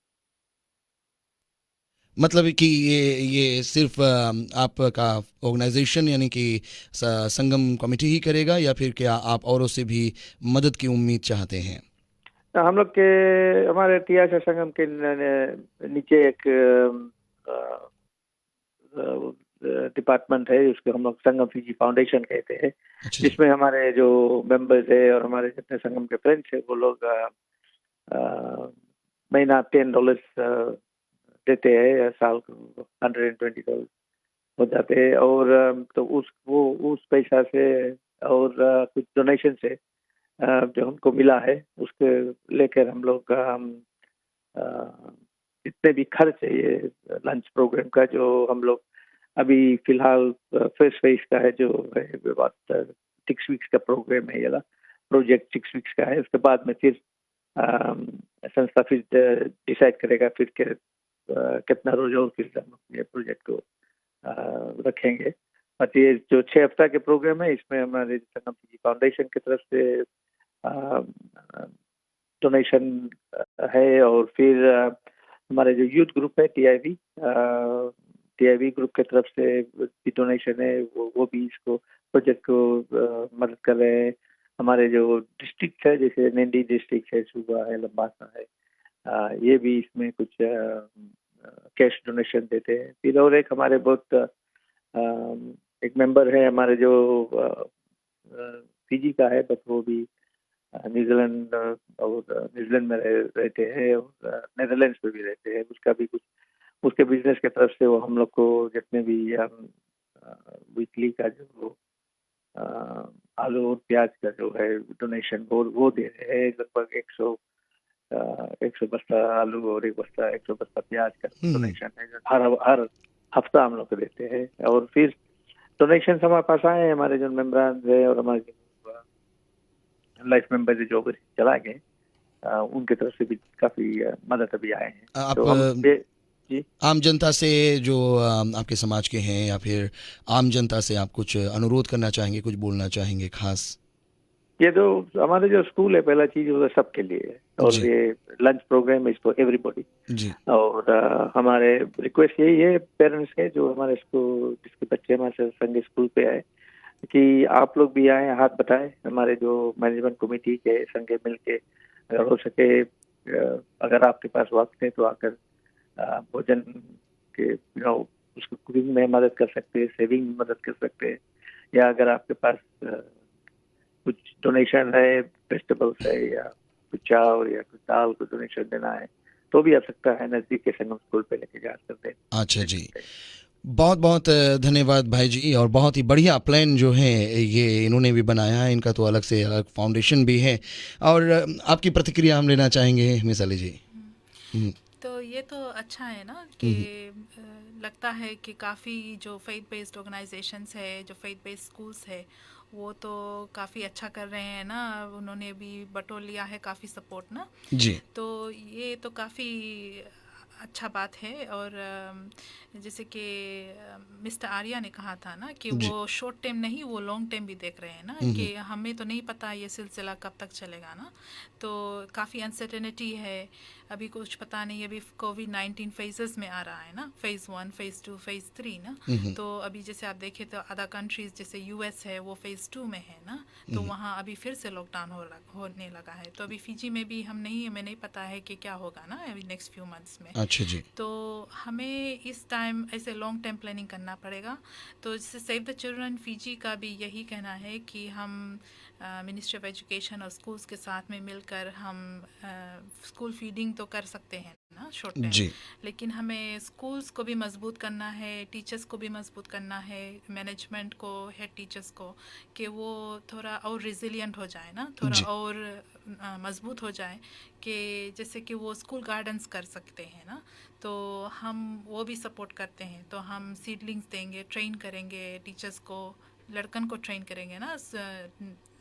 मतलब कि ये सिर्फ आपका ऑर्गेनाइजेशन यानी कि संगम कमेटी ही करेगा या फिर क्या आप औरों से भी मदद की उम्मीद चाहते हैं? हम लोग के हमारे TISI संगम के नीचे एक डिपार्टमेंट है, उसको हम लोग संगम फिजी फाउंडेशन कहते हैं, जिसमें हमारे जो मेंबर्स है और हमारे जितने संगम के फ्रेंड्स है वो लोग महीना $10 देते हैं, साल को $120 हो जाते हैं। और तो उस पैसा से और कुछ डोनेशन से जो हमको मिला है उसके लेकर हम लोग जितने भी खर्च है ये लंच प्रोग्राम का, जो हम लोग अभी फिलहाल फर्स्ट फेज का है, जो है बात 6 वीक्स का प्रोग्राम है, ये प्रोजेक्ट 6 वीक्स का है। उसके बाद में फिर संस्था फिर डिसाइड करेगा फिर कितना रोज और फिर हम ये प्रोजेक्ट को रखेंगे। बट ये जो 6 हफ्ता के प्रोग्राम है, इसमें हमारे संगम फीजी फाउंडेशन की तरफ से डोनेशन है, और फिर हमारे जो यूथ ग्रुप है टीआईवी ग्रुप की तरफ से भी डोनेशन है, वो भी इसको प्रोजेक्ट को मदद कर रहे हैं। हमारे जो डिस्ट्रिक्ट है, जैसे नेंडी डिस्ट्रिक्ट है, सूबा है, लंबासा है, ये भी इसमें कुछ कैश डोनेशन देते हैं। फिर और एक हमारे बहुत एक मेंबर है हमारे जो फीजी का है, बट वो भी न्यूजीलैंड में रहते हैं और नेदरलैंड्स में भी रहते हैं। उसका भी कुछ उसके बिजनेस की तरफ से वो हम लोग को जितने भी वीकली का जो आलू और प्याज का जो है डोनेशन वो दे रहे हैं। लगभग 100 बस्ता आलू और 100 बस्ता प्याज का डोनेशन है, जो हर हफ्ता हम लोग को देते हैं। और फिर डोनेशन हमारे पास आए, हमारे जो मेम्बरान है और हमारे लाइफ मेंबर जो चला गए, उनकी तरफ से भी काफी मदद अभी आए हैं। तो हम जी आम जनता से जो आपके समाज के हैं, या फिर आम जनता से आप कुछ अनुरोध करना चाहेंगे, कुछ बोलना चाहेंगे खास? ये तो हमारे जो स्कूल है, पहला चीज वो सबके लिए है, और ये lunch program is for everybody जी। और हमारे रिक्वेस्ट यही है पेरेंट्स के, जो हमारे स्कूल जिसके बच्चे हमारे संग स्कूल पे आए, कि आप लोग भी आए, हाथ बटाएं। हमारे जो मैनेजमेंट कमेटी के संगे मिल के अगर हो सके, अगर आपके पास वक्त है तो आकर भोजन के उसको कुकिंग में मदद कर सकते हैं, सेविंग में मदद कर सकते हैं, या अगर आपके पास कुछ डोनेशन है, वेजिटेबल्स है, या कुछ चावल या कुछ दाल को डोनेशन देना है, तो भी आ सकता है, नजदीक के संगम स्कूल पे लेके जा सकते हैं। अच्छा जी, बहुत बहुत धन्यवाद भाई जी। और बहुत ही बढ़िया प्लान जो है ये इन्होंने भी बनाया है, इनका तो अलग से अलग फाउंडेशन भी है। और आपकी प्रतिक्रिया हम लेना चाहेंगे मिस अली जी। तो ये तो अच्छा है ना कि लगता है कि काफ़ी जो फेथ बेस्ड ऑर्गेनाइजेशंस है, जो फेथ बेस्ड स्कूल्स है, वो तो काफ़ी अच्छा कर रहे हैं ना। उन्होंने भी बटोर लिया है काफ़ी सपोर्ट ना जी। तो ये तो काफ़ी अच्छा बात है। और जैसे कि मिस्टर आर्या ने कहा था ना कि वो शॉर्ट टाइम नहीं, वो लॉन्ग टाइम भी देख रहे हैं ना, कि हमें तो नहीं पता ये सिलसिला कब तक चलेगा ना, तो काफ़ी अनसर्टेनिटी है, अभी कुछ पता नहीं। अभी कोविड-19 फेजेस में आ रहा है ना, फेज़ 1, फेज़ 2, फेज़ 3 ना। तो अभी जैसे आप देखें तो अदर कंट्रीज जैसे यूएस है, वो फेज़ 2 में है ना, तो वहाँ अभी फिर से लॉकडाउन होने लगा है। तो अभी फिजी में भी हमें नहीं पता है कि क्या होगा ना अभी नेक्स्ट फ्यू मंथ्स में। अच्छा जी। तो हमें इस टाइम ऐसे लॉन्ग टाइम प्लानिंग करना पड़ेगा। तो जैसे सेव द चिल्ड्रन फीजी का भी यही कहना है कि हम मिनिस्ट्री ऑफ एजुकेशन और स्कूल्स के साथ में मिलकर हम स्कूल फीडिंग तो कर सकते हैं ना शॉर्ट टाइम, लेकिन हमें स्कूल्स को भी मजबूत करना है, टीचर्स को भी मजबूत करना है, मैनेजमेंट को, हेड टीचर्स को, कि वो थोड़ा और रिजिलियंट हो जाए ना, थोड़ा और मजबूत हो जाए, कि जैसे कि वो स्कूल गार्डन्स कर सकते हैं ना। तो हम वो भी सपोर्ट करते हैं। तो हम सीडलिंग्स देंगे, ट्रेन करेंगे टीचर्स को, लड़कन को ट्रेन करेंगे ना,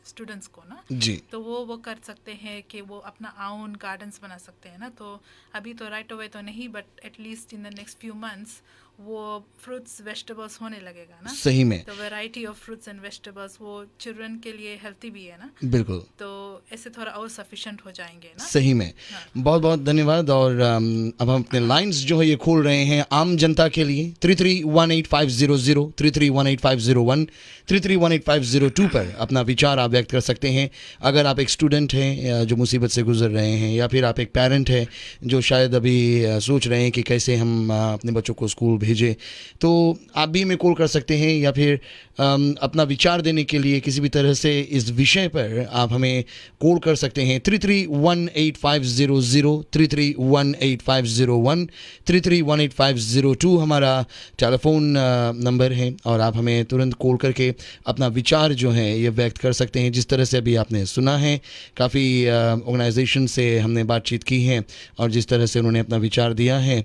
स्टूडेंट्स को ना जी। तो वो कर सकते हैं कि वो अपना ओन गार्डन्स बना सकते हैं ना। तो अभी तो राइट अवे तो नहीं, but at least in the next few months वो फ्रूट्स वेजिटेबल्स होने लगेगा ना। सही में तो variety of fruits and vegetables वो चिल्ड्रन के लिए हेल्थी भी है ना। बिल्कुल। तो ऐसे थोड़ा और सफिशिएंट हो जाएंगे ना। सही में। बहुत बहुत धन्यवाद। और अब हम अपने लाइंस जो है ये खोल रहे हैं आम जनता के लिए 33185003318501 33185002 पर अपना विचार आप व्यक्त कर सकते हैं। अगर आप एक स्टूडेंट हैं जो मुसीबत से गुजर रहे हैं, या फिर आप एक पेरेंट हैं जो शायद अभी सोच रहे हैं कि कैसे हम अपने बच्चों को स्कूल भेजें, तो आप भी हमें कॉल कर सकते हैं, या फिर अपना विचार देने के लिए किसी भी तरह से इस विषय पर आप हमें कॉल कर सकते हैं। 331850 331850 331850 हमारा टेलीफोन नंबर है, और आप हमें तुरंत कॉल करके अपना विचार जो है ये व्यक्त कर सकते हैं। जिस तरह से अभी आपने सुना है, काफ़ी ऑर्गेनाइजेशन से हमने बातचीत की है, और जिस तरह से उन्होंने अपना विचार दिया है,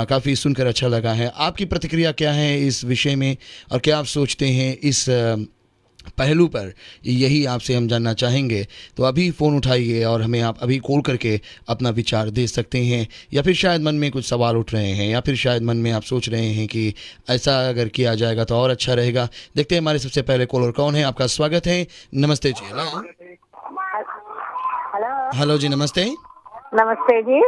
काफ़ी सुनकर अच्छा लगा है। आपकी प्रतिक्रिया क्या है इस विषय में, और क्या आप सोचते हैं इस पहलू पर, यही आपसे हम जानना चाहेंगे। तो अभी फ़ोन उठाइए और हमें आप अभी कॉल करके अपना विचार दे सकते हैं, या फिर शायद मन में कुछ सवाल उठ रहे हैं, या फिर शायद मन में आप सोच रहे हैं कि ऐसा अगर किया जाएगा तो और अच्छा रहेगा। देखते हैं हमारे सबसे पहले कॉलर कौन है। आपका स्वागत है। नमस्ते जी। हेलो हेलो जी, नमस्ते। नमस्ते जी।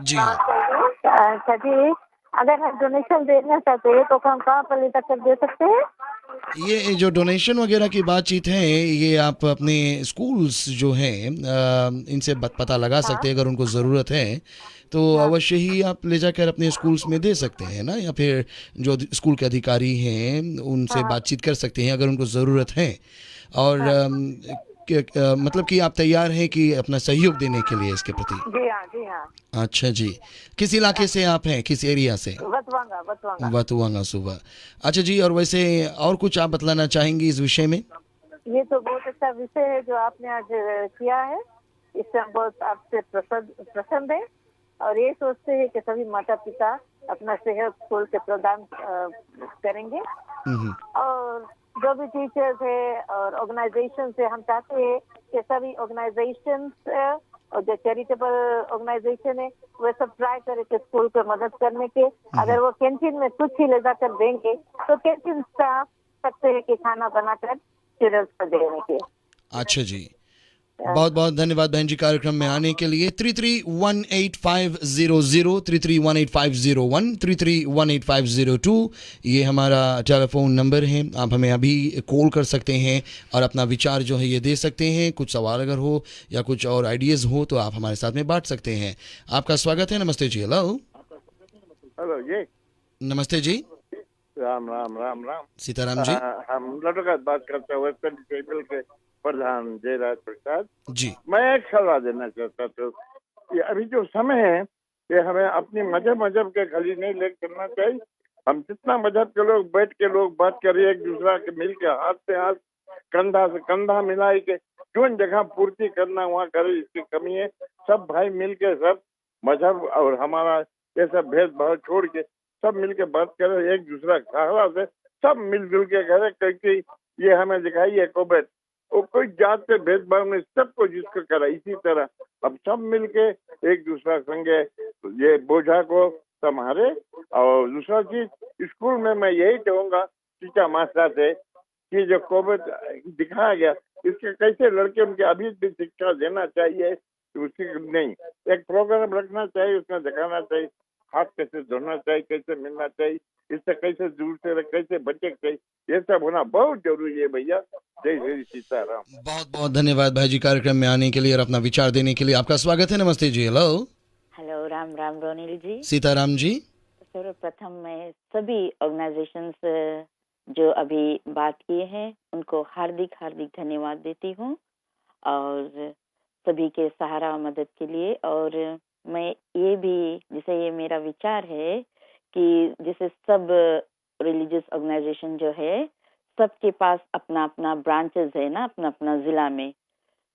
जी हाँ। अच्छा जी, अगर हम डोनेशन देना चाहते हैं तो हम कहाँ पर ले कर दे सकते हैं? ये जो डोनेशन वगैरह की बातचीत है, ये आप अपने स्कूल्स जो हैं इनसे पता लगा सकते हैं। अगर उनको ज़रूरत है तो अवश्य ही आप ले जाकर अपने स्कूल्स में दे सकते हैं ना, या फिर जो स्कूल के अधिकारी हैं उनसे बातचीत कर सकते हैं अगर उनको ज़रूरत है। और मतलब कि आप तैयार हैं कि अपना सहयोग देने के लिए इसके प्रति? जी हाँ, जी हाँ। अच्छा जी, किस इलाके से आप हैं, किस एरिया से? वतवांगा सुबह। अच्छा जी, और वैसे और कुछ आप बतलाना चाहेंगी इस विषय में? ये तो बहुत अच्छा विषय है जो आपने आज किया है, इससे हम बहुत आपसे प्रसन्न है, और ये सोचते हैं कि सभी माता पिता अपना सहयोग स्कूल के प्रदान करेंगे। और जो भी टीचर्स है और ऑर्गेनाइजेशन से हम चाहते हैं कि सभी ऑर्गेनाइजेशन और जो चैरिटेबल ऑर्गेनाइजेशन है वे सब ट्राई करें कि स्कूल को मदद करने के। अगर वो कैंटीन में कुछ ही ले जाकर देंगे तो कैंटीन स्टाफ सकते हैं कि खाना बनाकर चिल्ड्रंस को देने के। अच्छा जी, बहुत बहुत धन्यवाद बहन जी कार्यक्रम में आने के लिए। 331850 331850 331850 ये हमारा टेलीफोन नंबर है। आप हमें अभी कॉल कर सकते हैं और अपना विचार जो है ये दे सकते हैं। कुछ सवाल अगर हो या कुछ और आइडियाज़ हो तो आप हमारे साथ में बांट सकते हैं। आपका स्वागत है। नमस्ते जी। हेलो हेलो जी, नमस्ते जी। राम राम राम राम। सीताराम जी। हम लड़का बात करते हुए टेबल के प्रधान जयराज प्रसाद जी। मैं एक सलाह देना चाहता था कि अभी जो समय है कि हमें अपनी मजहब के खाली नहीं ले करना चाहिए। हम जितना मजहब के लोग बैठ के लोग बात करें, एक दूसरा के मिल के हाथ से हाथ कंधा से कंधा मिला के जो जगह पूर्ति करना वहाँ करे, इसकी कमी है। सब भाई मिल के सब मजहब और हमारा ये सब भेदभाव छोड़ के सब मिल के बात करे, एक दूसरा सहारा से सब मिलजुल के करे, क्योंकि ये हमें दिखाई है कोविड वो कोई जात पे भेदभाव नहीं, सबको जिसको करा। इसी तरह अब सब मिलके एक दूसरा संगे ये बोझा को संभाले। और दूसरा चीज स्कूल में मैं यही कहूँगा टीचर मास्टर से कि जो कोविड दिखाया गया इसके कैसे लड़के उनके अभी भी शिक्षा देना चाहिए, उसी नहीं एक प्रोग्राम रखना चाहिए, उसमें दिखाना चाहिए हाथ कैसे धोना चाहिए, कैसे मिलना चाहिए, इससे कैसे दूर से कैसे बचे चाहिए, ये सब होना बहुत जरूरी है भैया। जय श्री सीताराम। बहुत बहुत धन्यवाद भाई जी कार्यक्रम में आने के लिए और अपना विचार देने के लिए। आपका स्वागत है। नमस्ते जी। हेलो हेलो, राम राम रोनिल जी। सीताराम जी। सर्वप्रथम मैं सभी ऑर्गेनाइजेशंस जो अभी बात किए हैं उनको हार्दिक हार्दिक धन्यवाद देती हूँ, और सभी के सहारा मदद के लिए। और मैं ये भी, जैसे ये मेरा विचार है कि जैसे सब रिलीजियस ऑर्गेनाइजेशन जो है सबके पास अपना अपना ब्रांचेस है ना, अपना अपना जिला में।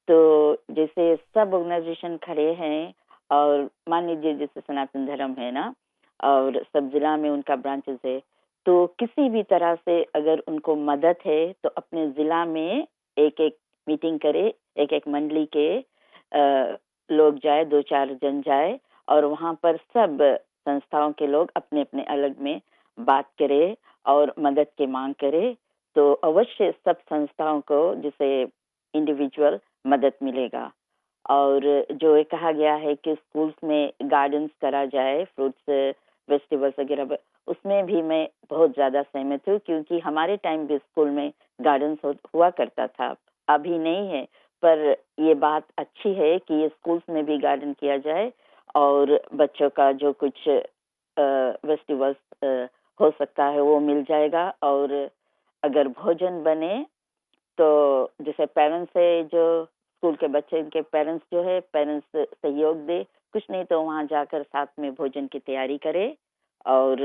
तो जैसे सब ऑर्गेनाइजेशन खड़े हैं और मान लीजिए जैसे सनातन धर्म है ना, और सब जिला में उनका ब्रांचेस है, तो किसी भी तरह से अगर उनको मदद है तो अपने जिला में एक एक मीटिंग करे, एक एक मंडली के लोग जाए, 2-4 जन जाए, और वहाँ पर सब संस्थाओं के लोग अपने अपने अलग में बात करे और मदद की मांग करे, तो अवश्य सब संस्थाओं को जैसे इंडिविजुअल मदद मिलेगा। और जो ये कहा गया है कि स्कूल्स में गार्डन्स करा जाए, फ्रूट्स वेजिटेबल्स वगैरह, उसमें भी मैं बहुत ज़्यादा सहमत हूँ, क्योंकि हमारे टाइम भी स्कूल में गार्डन्स हुआ करता था अभी नहीं है, पर ये बात अच्छी है कि ये स्कूल्स में भी गार्डन किया जाए और बच्चों का जो कुछ वेस्टिवल्स हो सकता है वो मिल जाएगा। और अगर भोजन बने तो जैसे पेरेंट्स है, जो स्कूल के बच्चे, इनके पेरेंट्स जो है, पेरेंट्स सहयोग दे, कुछ नहीं तो वहाँ जाकर साथ में भोजन की तैयारी करे और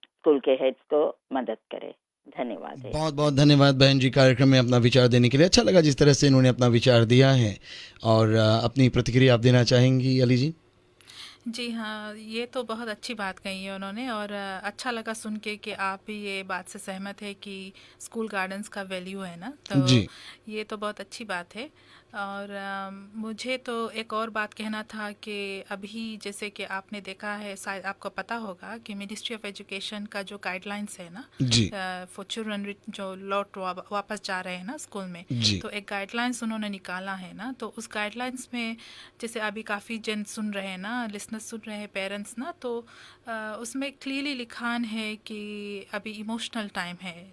स्कूल के हेड्स को मदद करे। धन्यवाद। बहुत बहुत धन्यवाद बहन जी कार्यक्रम में अपना विचार देने के लिए। अच्छा लगा जिस तरह से इन्होंने अपना विचार दिया है। और अपनी प्रतिक्रिया आप देना चाहेंगी अली जी? जी हाँ, ये तो बहुत अच्छी बात कही है उन्होंने और अच्छा लगा सुन के कि आप भी ये बात से सहमत है कि स्कूल गार्डन्स का वैल्यू है ना, तो जी। ये तो बहुत अच्छी बात है। और मुझे तो एक और बात कहना था कि अभी जैसे कि आपने देखा है, शायद आपको पता होगा कि मिनिस्ट्री ऑफ एजुकेशन का जो गाइडलाइंस है ना जी। फॉर चिल्ड्रन जो वापस जा रहे हैं ना स्कूल में, जी। तो एक गाइडलाइंस उन्होंने निकाला है ना, तो उस गाइडलाइंस में जैसे अभी काफ़ी जन सुन रहे हैं ना, लिसनर्स सुन रहे हैं, पेरेंट्स ना, तो उसमें क्लियरली लिखान है कि अभी इमोशनल टाइम है,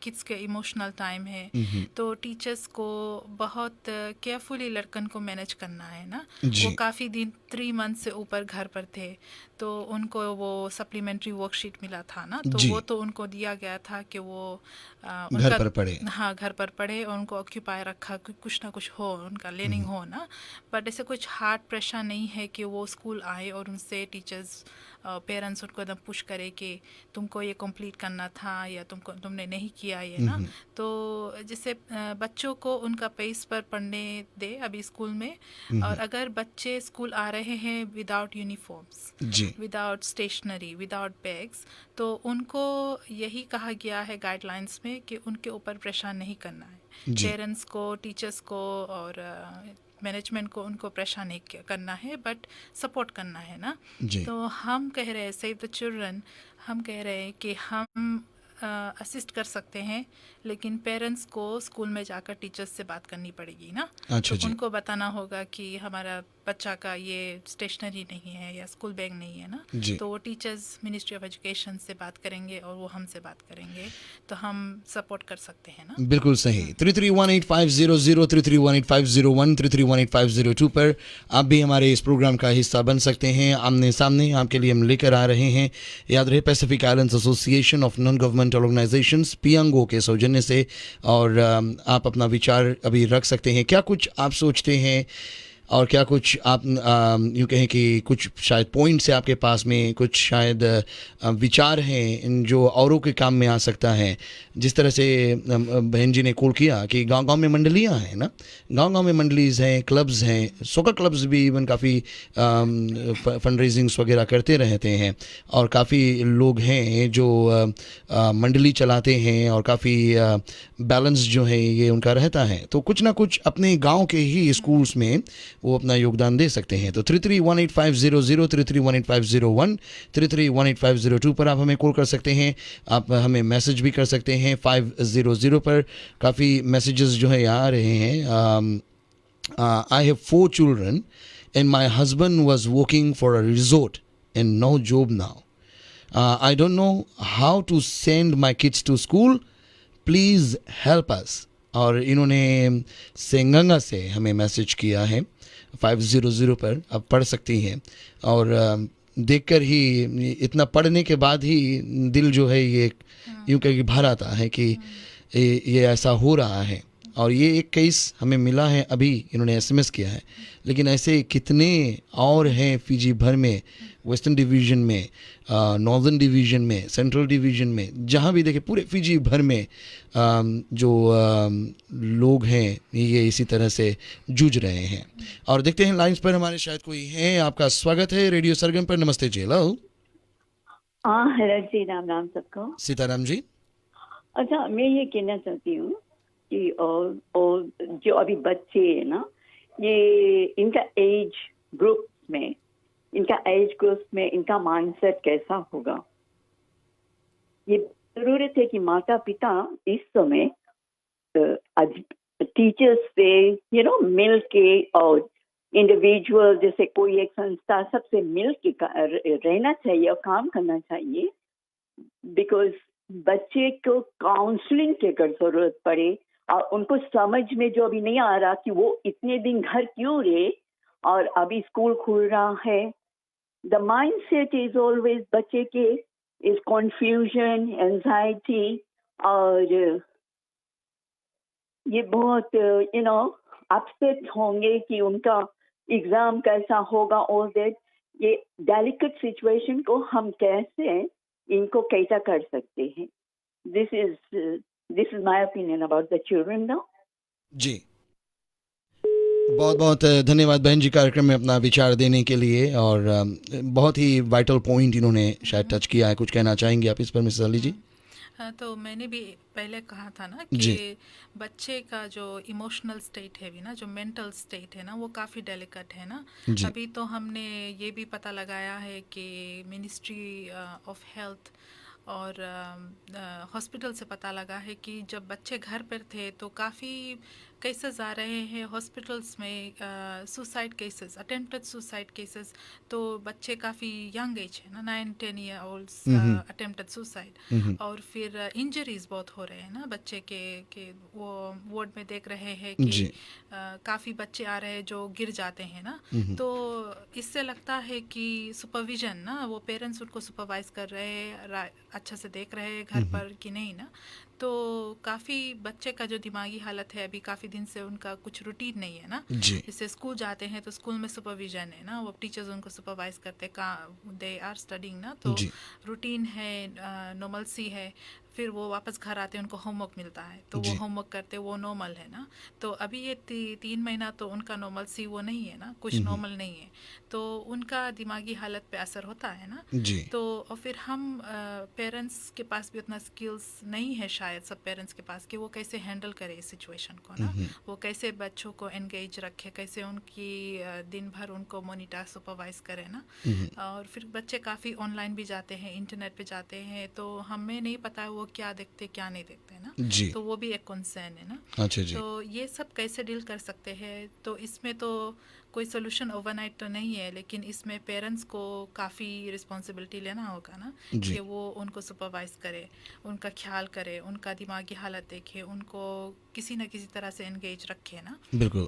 किड्स के इमोशनल टाइम है, तो टीचर्स को बहुत केयरफुली लड़कन को मैनेज करना है ना। जी। वो काफ़ी दिन 3 मंथ से ऊपर घर पर थे, तो उनको वो सप्लीमेंट्री वर्कशीट मिला था ना, तो जी। वो तो उनको दिया गया था कि वो घर पर पढ़े। हाँ, घर पर पढ़े और उनको ऑक्यूपाई रखा कि कुछ ना कुछ हो, उनका लर्निंग हो ना। बट ऐसे कुछ हार्ड प्रेशर नहीं है कि वो स्कूल आए और उनसे टीचर्स पेरेंट्स उनको एकदम पुश करे कि तुमको ये कंप्लीट करना था या तुमने नहीं किया ये ना। तो जैसे बच्चों को उनका पेस पर पढ़ने दे अभी स्कूल में। और अगर बच्चे स्कूल आ रहे हैं without uniforms, without stationery, without bags, तो उनको यही कहा गया है गाइडलाइंस में कि उनके ऊपर प्रेशर नहीं करना है। पेरेंट्स को, टीचर्स को और मैनेजमेंट को उनको प्रेशर नहीं करना है, बट सपोर्ट करना है ना। तो हम कह रहे हैं सेव द चिल्ड्रन, हम कह रहे हैं कि हम असिस्ट कर सकते हैं, लेकिन पेरेंट्स को स्कूल में जाकर टीचर्स से बात करनी पड़ेगी ना। अच्छा, तो उनको बताना होगा कि हमारा बच्चा का ये स्टेशनरी नहीं है या स्कूल बैग नहीं है ना, तो वो टीचर्स मिनिस्ट्री ऑफ एजुकेशन से बात करेंगे और वो हमसे बात करेंगे, तो हम सपोर्ट कर सकते हैं ना। बिल्कुल सही। 331850 331850 331850 पर आप भी हमारे इस प्रोग्राम का हिस्सा बन सकते हैं। आमने सामने आपके लिए हम लेकर आ रहे हैं, याद रहे, Pacific Islands Association of Non Governmental Organisations PIANGO के सौजन्य से। और आप अपना विचार अभी रख सकते हैं, क्या कुछ आप सोचते हैं और क्या कुछ आप यूँ कहें कि कुछ शायद पॉइंट्स है आपके पास में, कुछ शायद विचार हैं जो औरों के काम में आ सकता है। जिस तरह से बहन जी ने कॉल किया कि गांव-गांव में मंडलियां हैं ना, गांव-गांव में मंडलीज हैं, क्लब्स हैं, सोका क्लब्स भी इवन काफ़ी फंड रेजिंग्स वगैरह करते रहते हैं और काफ़ी लोग हैं जो मंडली चलाते हैं और काफ़ी बैलेंस जो है ये उनका रहता है। तो कुछ ना कुछ अपने गाँव के ही स्कूल्स में वो अपना योगदान दे सकते हैं। तो 331850 331850 331850 पर आप हमें कॉल कर सकते हैं, आप हमें मैसेज भी कर सकते हैं 500 पर। काफ़ी मैसेजेस जो है आ रहे हैं। I have 4 children and my husband was working for a resort and no job now. I don't know how to send my kids to school. Please help us. और इन्होंने सेंगंगा से हमें मैसेज किया है 500 पर, आप पढ़ सकती हैं। और देखकर ही, इतना पढ़ने के बाद ही दिल जो है ये यूँ कह के भर आता है कि ये ऐसा हो रहा है। और ये एक केस हमें मिला है, अभी इन्होंने एसएमएस किया है, लेकिन ऐसे कितने और हैं फिजी भर में, वेस्टर्न डिवीज़न में, नॉर्दर्न डिवीज़न में, सेंट्रल डिवीज़न में, जहाँ भी देखे पूरे फिजी भर में जो लोग हैं ये इसी तरह से जूझ रहे हैं। और देखते हैं लाइन्स पर हमारे शायद कोई हैं। आपका स्वागत है रेडियो सरगम पर। नमस्ते जी। हेलो। हाँ, हेलो जी, राम राम सबको। सीताराम जी। अच्छा, मैं ये कहना चाहती हूँ कि और जो अभी बच्चे हैं ना, ये इनका एज ग्रुप में इनका माइंडसेट कैसा होगा, ये जरूरत है कि माता पिता इस समय टीचर्स से मिल के और इंडिविजुअल जैसे कोई एक संस्था सबसे मिल के रहना चाहिए और काम करना चाहिए। बिकॉज बच्चे को काउंसलिंग की अगर जरूरत पड़े उनको समझ में जो अभी नहीं आ रहा कि वो इतने दिन घर क्यों रहे और अभी स्कूल खुल रहा है. The mind set is always बच्चे के इज कॉन्फ्यूजन, एंजाइटी, और ये बहुत अपसेट होंगे कि उनका एग्जाम कैसा होगा. ऑल दैट, ये डेलिकेट सिचुएशन को हम कैसे इनको कैसा कर सकते हैं. This is my opinion about the children now. जी, बहुत बहुत धन्यवाद बहन जी कार्यक्रम में अपना विचार देने के लिए, और बहुत ही वाइटल पॉइंट इन्होंने शायद टच किया है. कुछ कहना चाहेंगे आप इस पर मिसेस अली जी? तो मैंने भी पहले कहा था ना कि बच्चे का जो इमोशनल स्टेट है भी ना, जो मेंटल स्टेट है ना, वो काफ़ी डेलिकेट है ना. अभी तो हमने ये भी पता लगाया है कि मिनिस्ट्री ऑफ हेल्थ और हॉस्पिटल से पता लगा है कि जब बच्चे घर पर थे तो काफ़ी केसेस आ रहे हैं हॉस्पिटल्स में, suicide cases, attempted suicide cases. तो बच्चे काफ़ी यंग एज है ना, 9-10 ईयर ओल्ड्स अटेम्प्टेड सुसाइड. और फिर इंजरीज बहुत हो रहे हैं ना बच्चे के वो वार्ड में देख रहे हैं कि काफ़ी बच्चे आ रहे हैं जो गिर जाते हैं ना. तो इससे लगता है कि सुपरविजन ना, वो पेरेंट्स उनको सुपरवाइज कर रहे हैं, अच्छा से देख रहे हैं घर पर कि नहीं ना. तो काफ़ी बच्चे का जो दिमागी हालत है अभी काफ़ी दिन से उनका कुछ रूटीन नहीं है ना. जैसे स्कूल जाते हैं तो स्कूल में सुपरविजन है ना, वो टीचर्स उनको सुपरवाइज करते हैं, दे आर स्टडिंग ना, तो रूटीन है, नॉर्मलसी है. फिर वो वापस घर आते हैं, उनको होमवर्क मिलता है तो वो होमवर्क करते, वो नॉर्मल है ना. तो अभी ये 3 महीना तो उनका नॉर्मल सी वो नहीं है ना, कुछ नॉर्मल नहीं है, तो उनका दिमागी हालत पे असर होता है ना. तो और फिर हम पेरेंट्स के पास भी उतना स्किल्स नहीं है शायद, सब पेरेंट्स के पास, कि वो कैसे हैंडल करे इस सिचुएशन को ना, वो कैसे बच्चों को एंगेज रखे, कैसे उनकी दिन भर उनको मॉनिटर सुपरवाइज करे ना. और फिर बच्चे काफ़ी ऑनलाइन भी जाते हैं, इंटरनेट पे जाते हैं, तो हमें नहीं पता वो क्या देखते क्या नहीं देखते ना. तो वो भी एक कंसर्न है ना. अच्छा जी. तो ये सब कैसे डील कर सकते हैं, तो इसमें तो कोई सोल्यूशन ओवरनाइट तो नहीं है, लेकिन इसमें पेरेंट्स को काफ़ी रिस्पॉन्सिबिलिटी लेना होगा ना, कि वो उनको सुपरवाइज करे, उनका ख्याल करे, उनका दिमागी हालत देखे, उनको किसी न किसी तरह से एंगेज रखे ना. बिल्कुल.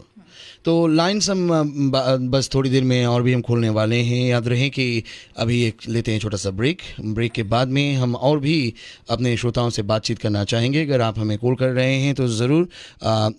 तो लाइन्स हम बस थोड़ी देर में और भी हम खोलने वाले हैं. याद रहे कि अभी एक लेते हैं छोटा सा ब्रेक के बाद में हम और भी अपने श्रोताओं से बातचीत करना चाहेंगे. अगर आप हमें कॉल कर रहे हैं तो ज़रूर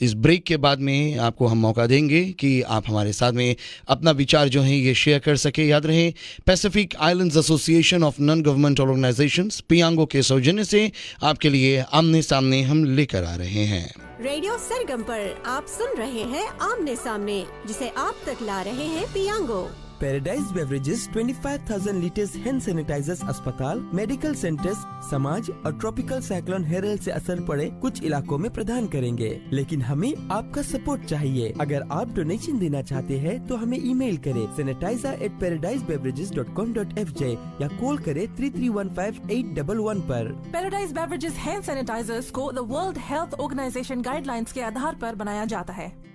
इस ब्रेक के बाद में आपको हम मौका देंगे कि आप हमारे साथ में अपना विचार जो है ये शेयर कर सके. याद रहे Pacific Islands Association of Non Government Organisations PIANGO के सौजन्य से आपके लिए आमने सामने हम लेकर आ रहे हैं. रेडियो सरगम पर आप सुन रहे हैं आमने सामने, जिसे आप तक ला रहे हैं PIANGO. Paradise Beverages 25,000 litres hand sanitisers अस्पताल, मेडिकल सेंटर्स, समाज और ट्रॉपिकल साइक्लोन हेरेल से असर पड़े कुछ इलाकों में प्रदान करेंगे. लेकिन हमें आपका सपोर्ट चाहिए. अगर आप डोनेशन देना चाहते हैं तो हमें ईमेल करें sanitizer@paradisebeverages.com.fj या कॉल करें 3315-811 पर. पैराडाइज बेवरेजेस हैंड सैनिटाइजर्स को the World Health Organisation guidelines के आधार पर बनाया जाता है.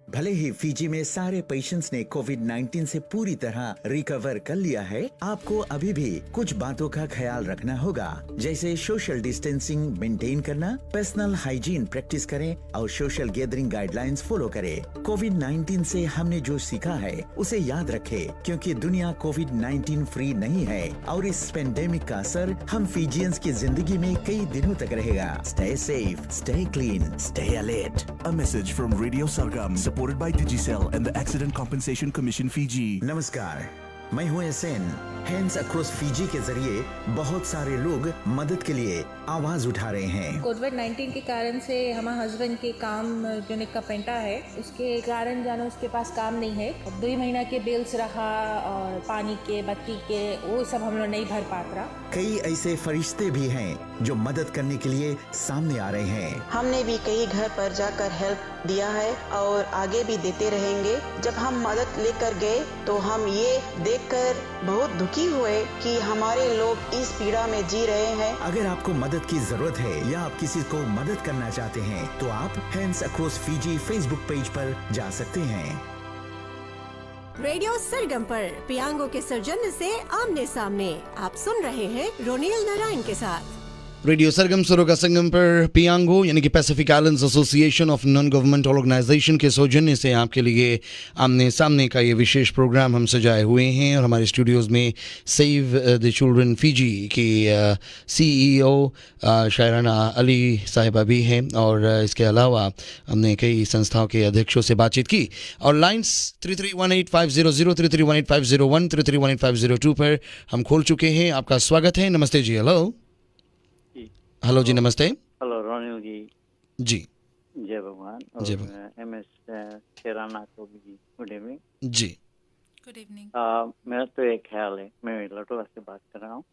भले ही फिजी में सारे पेशेंट्स ने कोविड-19 से पूरी तरह रिकवर कर लिया है, आपको अभी भी कुछ बातों का ख्याल रखना होगा, जैसे सोशल डिस्टेंसिंग मेंटेन करना, पर्सनल हाइजीन प्रैक्टिस करें और सोशल गैदरिंग गाइडलाइंस फॉलो करें. कोविड-19 से हमने जो सीखा है उसे याद रखें, क्योंकि दुनिया कोविड-19 फ्री नहीं है और इस पेंडेमिक का असर हम फिजियंस की जिंदगी में कई दिनों तक रहेगा. Stay safe, stay clean, stay alert. A message from Radio Sargam, supported by Digicel and the Accident Compensation Commission Fiji. नमस्कार, मैं हूँ एसएन. हैंड्स अक्रॉस फिजी के जरिए बहुत सारे लोग मदद के लिए आवाज उठा रहे हैं. कोविड-19 के कारण से हमारे हस्बैंड के काम जो ने कपेंटा है, उसके कारण जानो उसके पास काम नहीं है. 2 महीना के बिल्स रहा और पानी के, बत्ती के, वो सब हम लोग नहीं भर पात रहा. कई ऐसे फरिश्ते भी हैं जो मदद करने के लिए सामने आ रहे हैं. हमने भी कई घर पर जाकर हेल्प दिया है और आगे भी देते रहेंगे. जब हम मदद लेकर गए तो हम ये देखकर बहुत दुखी हुए कि हमारे लोग इस पीड़ा में जी रहे हैं. अगर आपको मदद की जरूरत है या आप किसी को मदद करना चाहते हैं तो आप hands across Fiji Facebook page पर जा सकते हैं. रेडियो सरगम पर पियांगो के सौजन्य से आमने सामने आप सुन रहे हैं रोनिल नारायण के साथ. रेडियो सरगम सुरों का संगम पर पियांगो यानी कि Pacific Islands Association of Non Government Organisation के सौजन्य से आपके लिए आमने सामने का ये विशेष प्रोग्राम हम सजाए हुए हैं और हमारे स्टूडियोज़ में सेव द चिल्ड्रन फिजी की CEO शायराना अली साहिबा भी हैं और इसके अलावा हमने कई संस्थाओं के अध्यक्षों से बातचीत की और लाइन्स 331850 331850 331850 पर हम खोल चुके हैं। आपका स्वागत है। नमस्ते जी। हेलो जी। नमस्ते। हेलो रोनिल जी। जय भगवान। जय भगवान। MS शेराना को भी गुड इवनिंग। जी गुड इवनिंग। मेरा तो एक ख्याल है, मैं लटोला से बात कर रहा हूँ।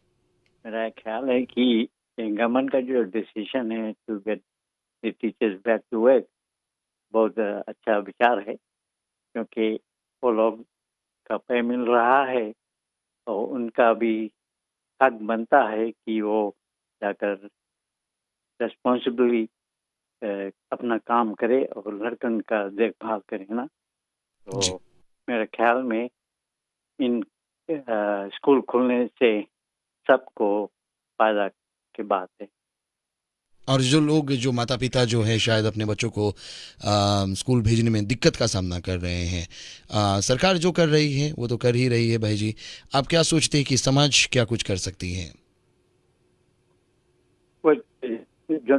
मेरा एक ख्याल है कि गवर्नमेंट का जो डिसीजन है to get the teachers back to work बहुत अच्छा विचार है, क्योंकि वो लोग का पे मिल रहा है और उनका भी हक बनता है कि वो जाकर रेस्पॉन्सिबली अपना काम करे और लड़कन का देखभाल करे ना। तो मेरे ख्याल में इन स्कूल खुलने से सबको फायदा की बात है। और जो लोग जो माता पिता जो है शायद अपने बच्चों को स्कूल भेजने में दिक्कत का सामना कर रहे हैं, सरकार जो कर रही है वो तो कर ही रही है। भाई जी, आप क्या सोचते हैं कि समाज क्या कुछ कर सकती है? जो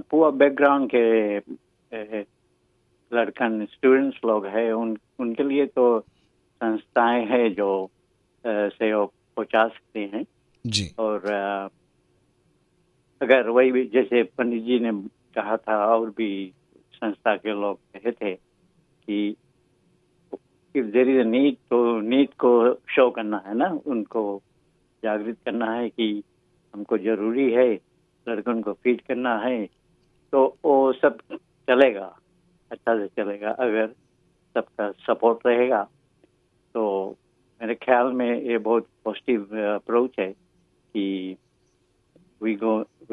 पुअर बैकग्राउंड के लड़कन स्टूडेंट्स लोग हैं उनके लिए तो संस्थाएं हैं जो सहयोग पहुंचा सकते हैं जी। और अगर वही भी जैसे पंडित जी ने कहा था और भी संस्था के लोग कहे थे कि if there is a need तो नीड को शो करना है ना, उनको जागृत करना है कि हमको जरूरी है, लड़कों को फीड करना है, तो वो सब चलेगा, अच्छा से चलेगा अगर सबका सपोर्ट रहेगा। तो मेरे ख्याल में ये बहुत पॉजिटिव अप्रोच है कि we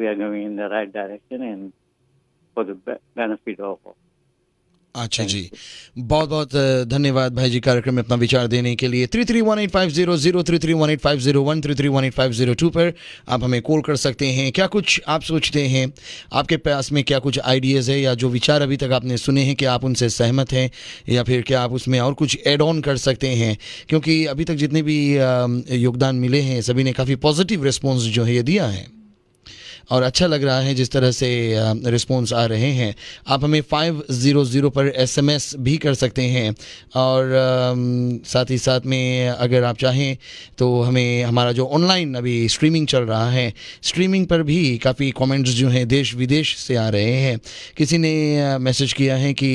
are going in the right direction and for the benefit of। अच्छा जी, बहुत बहुत धन्यवाद भाई जी कार्यक्रम में अपना विचार देने के लिए। 331850 331850 331850 पर आप हमें कॉल कर सकते हैं। क्या कुछ आप सोचते हैं, आपके पास में क्या कुछ आइडियाज़ है या जो विचार अभी तक आपने सुने हैं कि आप उनसे सहमत हैं या फिर क्या आप उसमें और कुछ ऐड ऑन कर सकते हैं? क्योंकि अभी तक जितने भी योगदान मिले हैं सभी ने काफ़ी पॉजिटिव रिस्पॉन्स जो है ये दिया है और अच्छा लग रहा है जिस तरह से रिस्पॉन्स आ रहे हैं। आप हमें 500 पर SMS भी कर सकते हैं और साथ ही साथ में अगर आप चाहें तो हमें हमारा जो ऑनलाइन अभी स्ट्रीमिंग चल रहा है, स्ट्रीमिंग पर भी काफ़ी कमेंट्स जो हैं देश विदेश से आ रहे हैं। किसी ने मैसेज किया है कि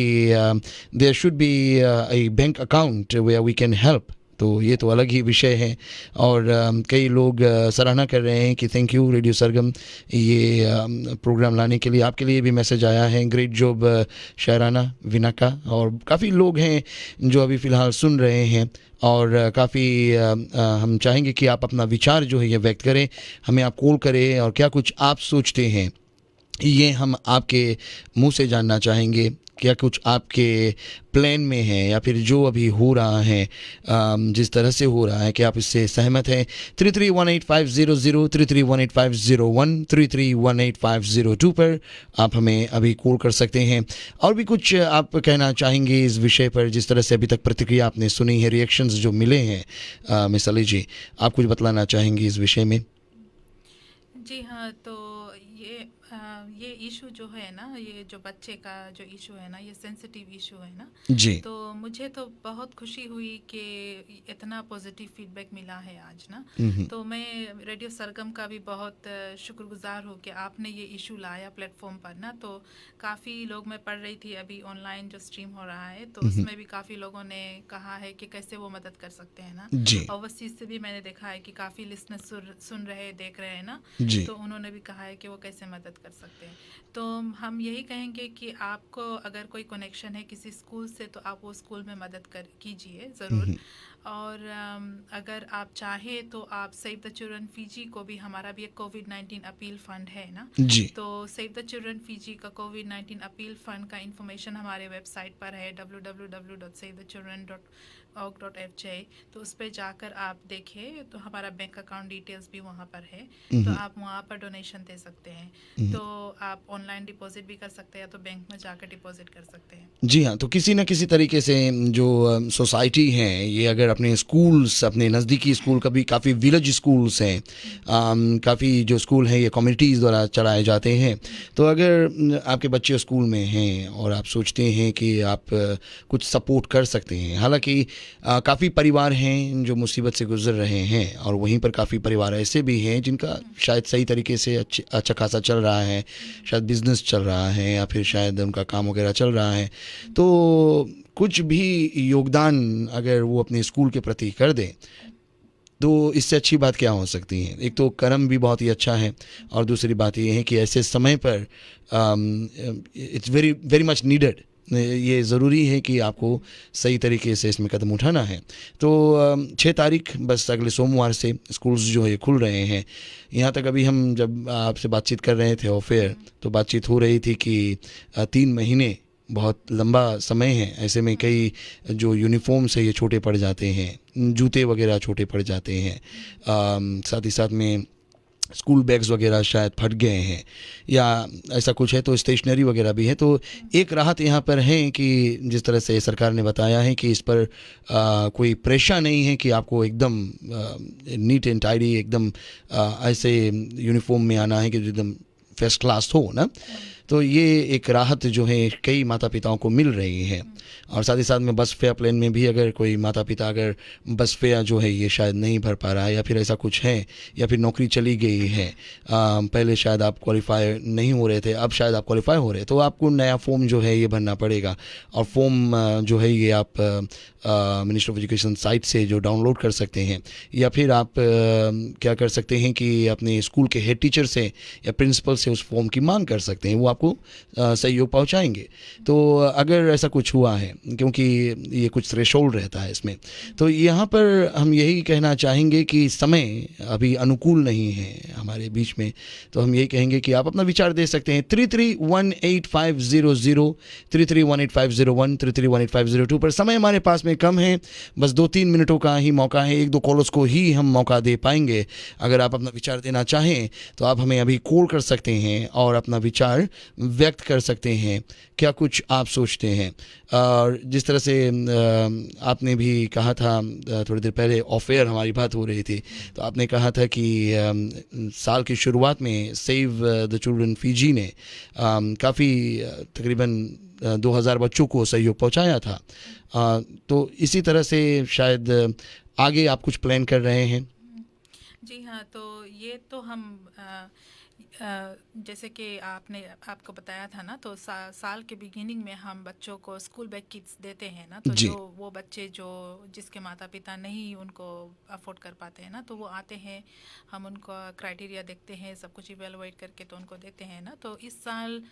there should be a bank account where we can help, तो ये तो अलग ही विषय है और कई लोग सराहना कर रहे हैं कि थैंक यू रेडियो सरगम ये प्रोग्राम लाने के लिए। आपके लिए भी मैसेज आया है, ग्रेट जॉब शायराना विना का, और काफ़ी लोग हैं जो अभी फ़िलहाल सुन रहे हैं और काफ़ी हम चाहेंगे कि आप अपना विचार जो है ये व्यक्त करें, हमें आप कॉल करें और क्या कुछ आप सोचते हैं ये हम आपके मुंह से जानना चाहेंगे। क्या कुछ आपके प्लान में है या फिर जो अभी हो रहा है जिस तरह से हो रहा है कि आप इससे सहमत हैं? 331850 331850 331850 पर आप हमें अभी कॉल कर सकते हैं। और भी कुछ आप कहना चाहेंगे इस विषय पर, जिस तरह से अभी तक प्रतिक्रिया आपने सुनी है, रिएक्शंस जो मिले हैं, मिस अली जी आप कुछ बतलाना चाहेंगी इस विषय में? जी हाँ, तो ये इशू जो है ना, ये जो बच्चे का जो इशू है ना, ये सेंसिटिव इशू है ना जी। तो मुझे तो बहुत खुशी हुई कि इतना पॉजिटिव फीडबैक मिला है आज ना। तो मैं रेडियो सरगम का भी बहुत शुक्रगुजार हूँ कि आपने ये इशू लाया प्लेटफॉर्म पर ना। तो काफ़ी लोग, मैं पढ़ रही थी अभी ऑनलाइन जो स्ट्रीम हो रहा है तो उसमें भी काफ़ी लोगों ने कहा है कि कैसे वो मदद कर सकते हैं ना जी। और उस चीज़ से भी मैंने देखा है कि काफ़ी लिसनर्स सुन रहे देख रहे हैं ना, जी। तो उन्होंने भी कहा है कि वो कैसे मदद कर सकते हैं तो हम यही कहेंगे कि आपको अगर कोई कनेक्शन है किसी स्कूल से तो आप वो स्कूल में मदद कर कीजिए ज़रूर। और अगर आप चाहें तो आप सेव द चिल्ड्रन फीजी को भी, हमारा भी एक कोविड-19 अपील फंड है ना जी। तो सेव द चिल्ड्रन फीजी का कोविड-19 अपील फंड का इंफॉर्मेशन हमारे वेबसाइट पर है www.savethechildren.org.fj। तो उस पर जाकर आप देखें तो हमारा बैंक अकाउंट डिटेल्स भी वहाँ पर है, तो आप वहाँ पर डोनेशन दे सकते हैं। तो आप ऑनलाइन डिपॉजिट भी कर सकते हैं या तो बैंक में जाकर डिपॉजिट कर सकते हैं। जी हाँ, तो किसी न किसी तरीके से जो सोसाइटी हैं ये अगर अपने स्कूल्स, अपने नज़दीकी स्कूल, कभी काफ़ी विलेज स्कूल्स हैं, काफ़ी जो स्कूल हैं ये कम्युनिटीज़ द्वारा चलाए जाते हैं, तो अगर आपके बच्चे स्कूल में हैं और आप सोचते हैं कि आप कुछ सपोर्ट कर सकते हैं, हालांकि काफ़ी परिवार हैं जो मुसीबत से गुजर रहे हैं और वहीं पर काफ़ी परिवार ऐसे भी हैं जिनका शायद सही तरीके से अच्छा खासा चल रहा है, शायद बिजनेस चल रहा है या फिर शायद उनका काम वगैरह चल रहा है, तो कुछ भी योगदान अगर वो अपने स्कूल के प्रति कर दें तो इससे अच्छी बात क्या हो सकती है। एक तो कर्म भी बहुत ही अच्छा है और दूसरी बात ये है कि ऐसे समय पर it's very very much needed, ये ज़रूरी है कि आपको सही तरीके से इसमें कदम उठाना है। तो 6 तारीख बस अगले सोमवार से स्कूल्स जो है खुल रहे हैं। यहाँ तक अभी हम जब आपसे बातचीत कर रहे थे और फिर तो बातचीत हो रही थी कि 3 महीने बहुत लंबा समय है, ऐसे में कई जो यूनिफॉर्म्स है ये छोटे पड़ जाते हैं, जूते वगैरह छोटे पड़ जाते हैं, साथ ही साथ में स्कूल बैग्स वगैरह शायद फट गए हैं या ऐसा कुछ है, तो स्टेशनरी वगैरह भी है। तो एक राहत यहाँ पर है कि जिस तरह से सरकार ने बताया है कि इस पर कोई प्रेशर नहीं है कि आपको एकदम नीट एंड टाइडी एकदम ऐसे यूनिफॉर्म में आना है कि एकदम फर्स्ट क्लास हो ना, तो ये एक राहत जो है कई माता पिताओं को मिल रही है। और साथ ही साथ में बस फेयर प्लान में भी अगर कोई माता पिता अगर बस फेयर जो है ये शायद नहीं भर पा रहा है या फिर ऐसा कुछ है या फिर नौकरी चली गई है, पहले शायद आप क्वालिफाई नहीं हो रहे थे, अब शायद आप क्वालिफाई हो रहे, तो आपको नया फॉर्म जो है ये भरना पड़ेगा। और फॉर्म जो है ये आप मिनिस्ट्री ऑफ एजुकेशन साइट से जो डाउनलोड कर सकते हैं या फिर आप क्या कर सकते हैं कि अपने स्कूल के हेड टीचर से या प्रिंसिपल से उस फॉर्म की मांग कर सकते हैं, वो आपको सहयोग पहुंचाएंगे। तो अगर ऐसा कुछ हुआ है, क्योंकि ये कुछ थ्रेशोल्ड रहता है इसमें, तो यहाँ पर हम यही कहना चाहेंगे कि समय अभी अनुकूल नहीं है हमारे बीच में, तो हम यही कहेंगे कि आप अपना विचार दे सकते हैं 331850 331850 331850 पर। समय हमारे पास में कम है, बस 2-3 मिनटों का ही मौका है, 1-2 कॉलर्स को ही हम मौका दे पाएंगे। अगर आप अपना विचार देना चाहें तो आप हमें अभी कॉल कर सकते हैं और अपना विचार व्यक्त कर सकते हैं, क्या कुछ आप सोचते हैं। और जिस तरह से आपने भी कहा था थोड़ी देर पहले ऑफ एयर हमारी बात हो रही थी, तो आपने कहा था कि साल की शुरुआत में सेव द चिल्ड्रन फीजी ने काफ़ी तकरीबन 2000 बच्चों को सहयोग पहुंचाया था। तो इसी तरह से शायद आगे आप कुछ प्लान कर रहे हैं। जी हाँ, तो ये तो हम जैसे कि आपको बताया था ना, तो साल के बिगिनिंग में हम बच्चों को स्कूल बैग किट्स देते हैं ना, तो जो वो बच्चे जो जिसके माता पिता नहीं उनको अफोर्ड कर पाते हैं ना, तो वो आते हैं, हम उनको क्राइटेरिया देखते हैं, सब कुछ इवेलुएट करके तो उनको देते हैं ना। तो इस साल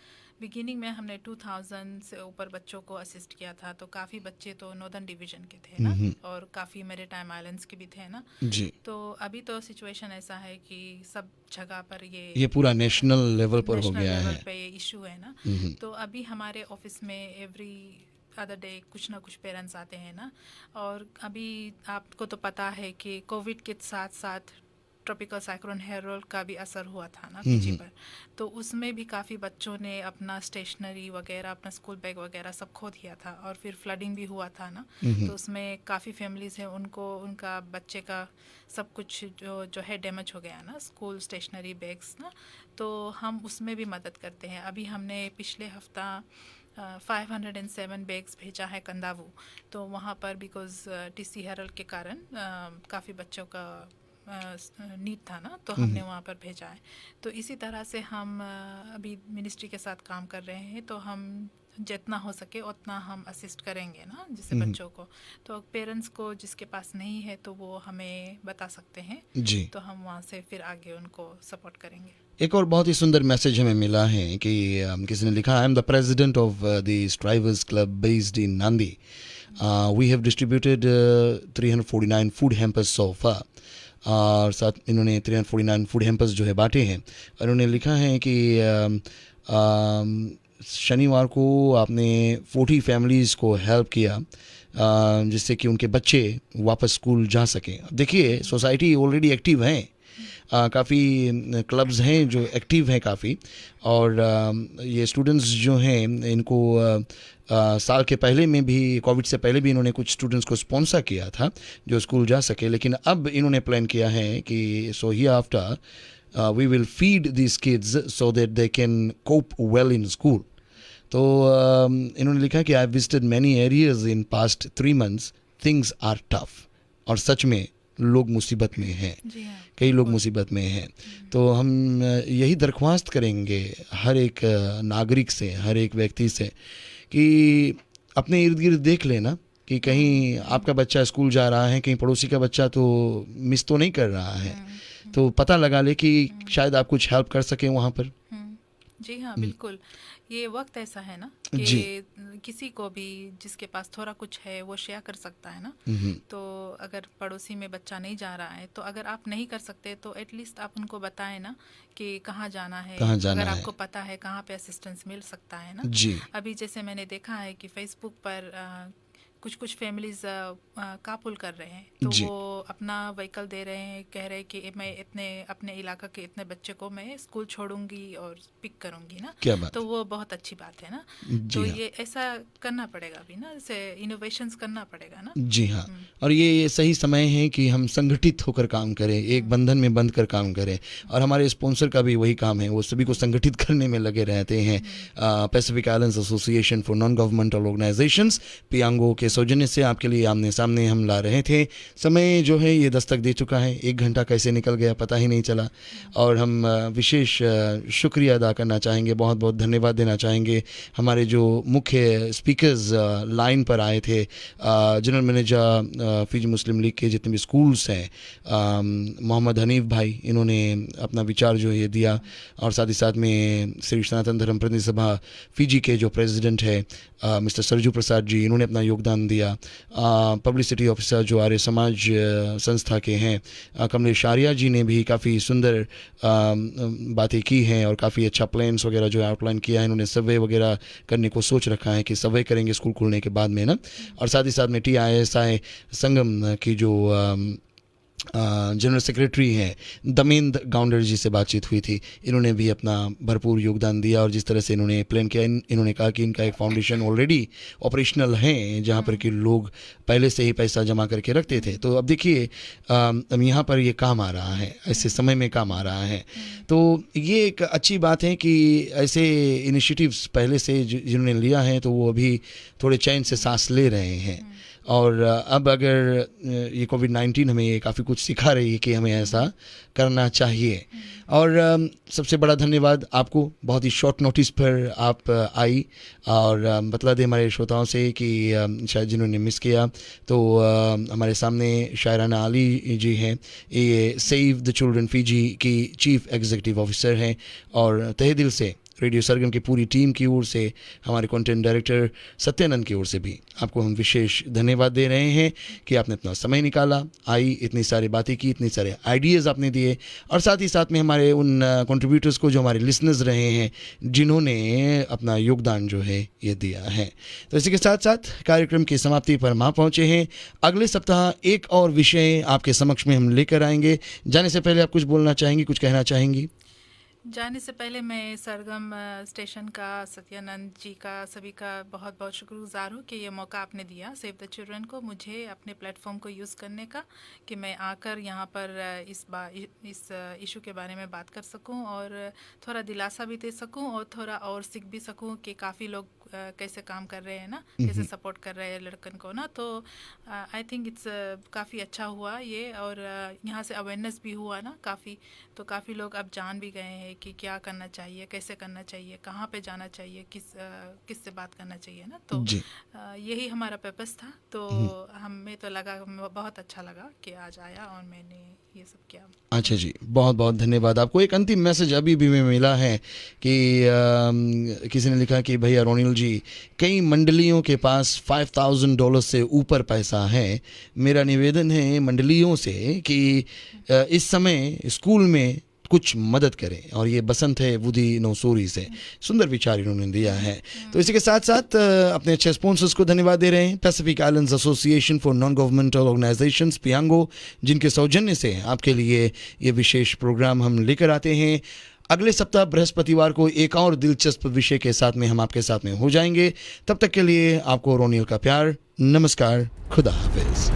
बिगिनिंग में हमने 2000 से ऊपर बच्चों को असिस्ट किया था, तो काफ़ी बच्चे तो नॉर्दर्न डिवीज़न के थे ना और काफ़ी मैरीटाइम आइलैंड्स के भी थे ना जी। तो अभी तो सिचुएशन ऐसा है कि सब जगह पर ये पूरा नेशनल लेवल पर हो गया है, पे ये इशू है ना। तो अभी हमारे ऑफिस में एवरी अदर डे कुछ ना कुछ पेरेंट्स आते हैं ना, और अभी आपको तो पता है कि कोविड के साथ साथ ट्रॉपिकल साइक्लोन हेरोल्ड का भी असर हुआ था ना फीजी पर, तो उसमें भी काफ़ी बच्चों ने अपना स्टेशनरी वगैरह, अपना स्कूल बैग वगैरह सब खो दिया था। और फिर फ्लडिंग भी हुआ था ना, तो उसमें काफ़ी फैमिलीज़ हैं, उनको उनका बच्चे का सब कुछ जो है डैमेज हो गया ना, स्कूल स्टेशनरी बैग्स ना, तो हम उसमें भी मदद करते हैं। अभी हमने पिछले हफ्ता 507 बैग्स भेजा है कंदावू, तो वहाँ पर बिकॉज टीसी हेरल्ड के कारण काफ़ी बच्चों का नीड था ना, तो हमने वहाँ पर भेजा है। तो इसी तरह से हम अभी मिनिस्ट्री के साथ काम कर रहे हैं, तो हम जितना हो सके उतना हम असिस्ट करेंगे ना जिससे बच्चों को। तो पेरेंट्स को जिसके पास नहीं है तो वो हमें बता सकते हैं जी, तो हम वहाँ से फिर आगे उनको सपोर्ट करेंगे। एक और बहुत ही सुंदर मैसेज हमें मिला है कि किसी ने लिखा, I am the president of the Strivers Club based in Nadi. We have distributed 349 food hampers so far. और साथ इन्होंने 349 फूड हैम्पर्स जो है बांटे हैं. और उन्होंने लिखा है कि शनिवार को आपने 40 फैमिलीज़ को हेल्प किया जिससे कि उनके बच्चे वापस स्कूल जा सकें. देखिए सोसाइटी ऑलरेडी एक्टिव है, काफ़ी क्लब्स हैं जो एक्टिव हैं काफ़ी. और ये स्टूडेंट्स जो हैं इनको साल के पहले में भी, कोविड से पहले भी इन्होंने कुछ स्टूडेंट्स को स्पॉन्सर किया था जो स्कूल जा सके. लेकिन अब इन्होंने प्लान किया है कि so he after we will feed this kids so that they can cope well in school. तो इन्होंने लिखा कि I visited many areas in past 3 months, things are tough. और सच में लोग मुसीबत में हैं, कई लोग मुसीबत में हैं. तो हम यही दरख्वास्त करेंगे हर एक नागरिक से, हर एक व्यक्ति से कि अपने इर्द गिर्द देख लेना कि कहीं आपका बच्चा स्कूल जा रहा है, कहीं पड़ोसी का बच्चा तो मिस तो नहीं कर रहा है. तो पता लगा ले कि शायद आप कुछ हेल्प कर सकें वहाँ पर. जी हाँ, बिल्कुल. ये वक्त ऐसा है ना कि किसी को भी जिसके पास थोड़ा कुछ है वो शेयर कर सकता है ना. तो अगर पड़ोसी में बच्चा नहीं जा रहा है तो अगर आप नहीं कर सकते तो एटलीस्ट आप उनको बताएं ना कि कहाँ जाना है, अगर आपको पता है कहाँ पे असिस्टेंस मिल सकता है ना. अभी जैसे मैंने देखा है कि फेसबुक पर कुछ फैमिलीज कापुल कर रहे हैं तो वो अपना व्हीकल दे रहे हैं, कह रहे हैं कि मैं अपने इलाका के इतने बच्चे को मैं स्कूल छोड़ूंगी और पिक करूंगी ना. क्या बात? तो वो बहुत अच्छी बात है ना. तो ये ऐसा करना पड़ेगा अभी ना, जैसे इनोवेशंस करना पड़ेगा ना. जी हाँ. और ये सही समय है कि हम संगठित होकर काम करें, एक बंधन में बंध कर काम करें. और हमारे स्पॉन्सर का भी वही काम है, वो सभी को संगठित करने में लगे रहते हैं. Pacific Islands Association for Non Governmental Organisations PIANGO के सौजन्य से आपके लिए आमने सामने हम ला रहे थे. समय जो है ये दस्तक दे चुका है, 1 घंटा कैसे निकल गया पता ही नहीं चला. और हम विशेष शुक्रिया अदा करना चाहेंगे, बहुत बहुत धन्यवाद देना चाहेंगे हमारे जो मुख्य स्पीकर्स लाइन पर आए थे. जनरल मैनेजर फिजी मुस्लिम लीग के जितने भी स्कूल्स हैं, मोहम्मद हनीफ भाई, इन्होंने अपना विचार जो ये दिया. और साथ ही साथ में श्री सनातन धर्म प्रतिनिधि सभा फिजी के जो प्रेसिडेंट है मिस्टर सरजू प्रसाद जी, इन्होंने अपना योगदान दिया. पब्लिसिटी ऑफिसर जो आर्य समाज संस्था के हैं कमलेश आर्या जी ने भी काफ़ी सुंदर बातें की हैं और काफ़ी अच्छा प्लान्स वगैरह जो आउटलाइन किया है. इन्होंने सर्वे वगैरह करने को सोच रखा है कि सर्वे करेंगे स्कूल खुलने के बाद में ना. और साथ ही साथ में TISI संगम की जो जनरल सेक्रेटरी हैं दमेंद्र गाउंडर जी से बातचीत हुई थी. इन्होंने भी अपना भरपूर योगदान दिया. और जिस तरह से इन्होंने प्लान किया, इन्होंने कहा कि इनका एक फाउंडेशन ऑलरेडी ऑपरेशनल है जहाँ पर कि लोग पहले से ही पैसा जमा करके रखते थे. तो अब देखिए अब यहाँ पर ये काम आ रहा है, ऐसे समय में काम आ रहा है. तो ये एक अच्छी बात है कि ऐसे इनिशिएटिव्स पहले से जिन्होंने लिया है तो वो अभी थोड़े चैन से सांस ले रहे हैं. और अब अगर ये कोविड-19 हमें ये काफ़ी कुछ सिखा रही है कि हमें ऐसा करना चाहिए. और सबसे बड़ा धन्यवाद आपको, बहुत ही शॉर्ट नोटिस पर आप आई और बतला दे हमारे श्रोताओं से कि शायद जिन्होंने मिस किया तो हमारे सामने शायराना अली जी हैं, ये सेव द चिल्ड्रन फिजी की चीफ एग्जीक्यूटिव ऑफिसर हैं. और तहे दिल से रेडियो सरगम की पूरी टीम की ओर से, हमारे कंटेंट डायरेक्टर सत्यानंद की ओर से भी आपको हम विशेष धन्यवाद दे रहे हैं कि आपने अपना समय निकाला, आई, इतनी सारी बातें की, इतने सारे आइडियाज़ आपने दिए. और साथ ही साथ में हमारे उन कंट्रीब्यूटर्स को जो हमारे लिसनर्स रहे हैं जिन्होंने अपना योगदान जो है ये दिया है. तो इसी के साथ साथ कार्यक्रम की समाप्ति पर हम पहुँचे हैं. अगले सप्ताह एक और विषय आपके समक्ष में हम लेकर आएंगे. जाने से पहले आप कुछ बोलना चाहेंगी, कुछ कहना चाहेंगी? जाने से पहले मैं सरगम स्टेशन का, सत्यानंद जी का, सभी का बहुत बहुत शुक्रगुजार हूँ कि ये मौका आपने दिया सेव द चिल्ड्रन को, मुझे अपने प्लेटफॉर्म को यूज़ करने का, कि मैं आकर यहाँ पर इस इशू के बारे में बात कर सकूँ और थोड़ा दिलासा भी दे सकूँ और थोड़ा और सीख भी सकूँ कि काफ़ी लोग कैसे काम कर रहे हैं ना, कैसे सपोर्ट कर रहे हैं लड़कन को ना. तो आई थिंक इट्स काफ़ी अच्छा हुआ ये. और यहाँ से अवेयरनेस भी हुआ ना काफ़ी, तो काफ़ी लोग अब जान भी गए हैं है कि क्या करना चाहिए, कैसे करना चाहिए, कहाँ पे जाना चाहिए, किससे बात करना चाहिए ना। तो यही हमारा पर्पस था। तो हमें तो लगा, बहुत अच्छा लगा कि आज आया और मैंने ये सब किया। अच्छा जी, बहुत बहुत धन्यवाद आपको। एक अंतिम मैसेज अभी भी हमें मिला है कि किसी ने लिखा कि भैया रोनिल जी, कई मंडलियों के पास $5,000 से ऊपर पैसा है। मेरा निवेदन है मंडलियों से कि इस समय स्कूल में कुछ मदद करें। और ये बसंत है वुदी नौसूरी से, सुंदर विचार इन्होंने दिया है। तो इसी के साथ साथ अपने अच्छे स्पॉन्सर्स को धन्यवाद दे रहे हैं, Pacific Islands Association for Non Governmental Organisations PIANGO, जिनके सौजन्य से आपके लिए ये विशेष प्रोग्राम हम लेकर आते हैं। अगले सप्ताह बृहस्पतिवार को एक और दिलचस्प विषय के साथ में हम आपके साथ में हो जाएंगे। तब तक के लिए आपको रोनिल का प्यार, नमस्कार, खुदा हाफिज।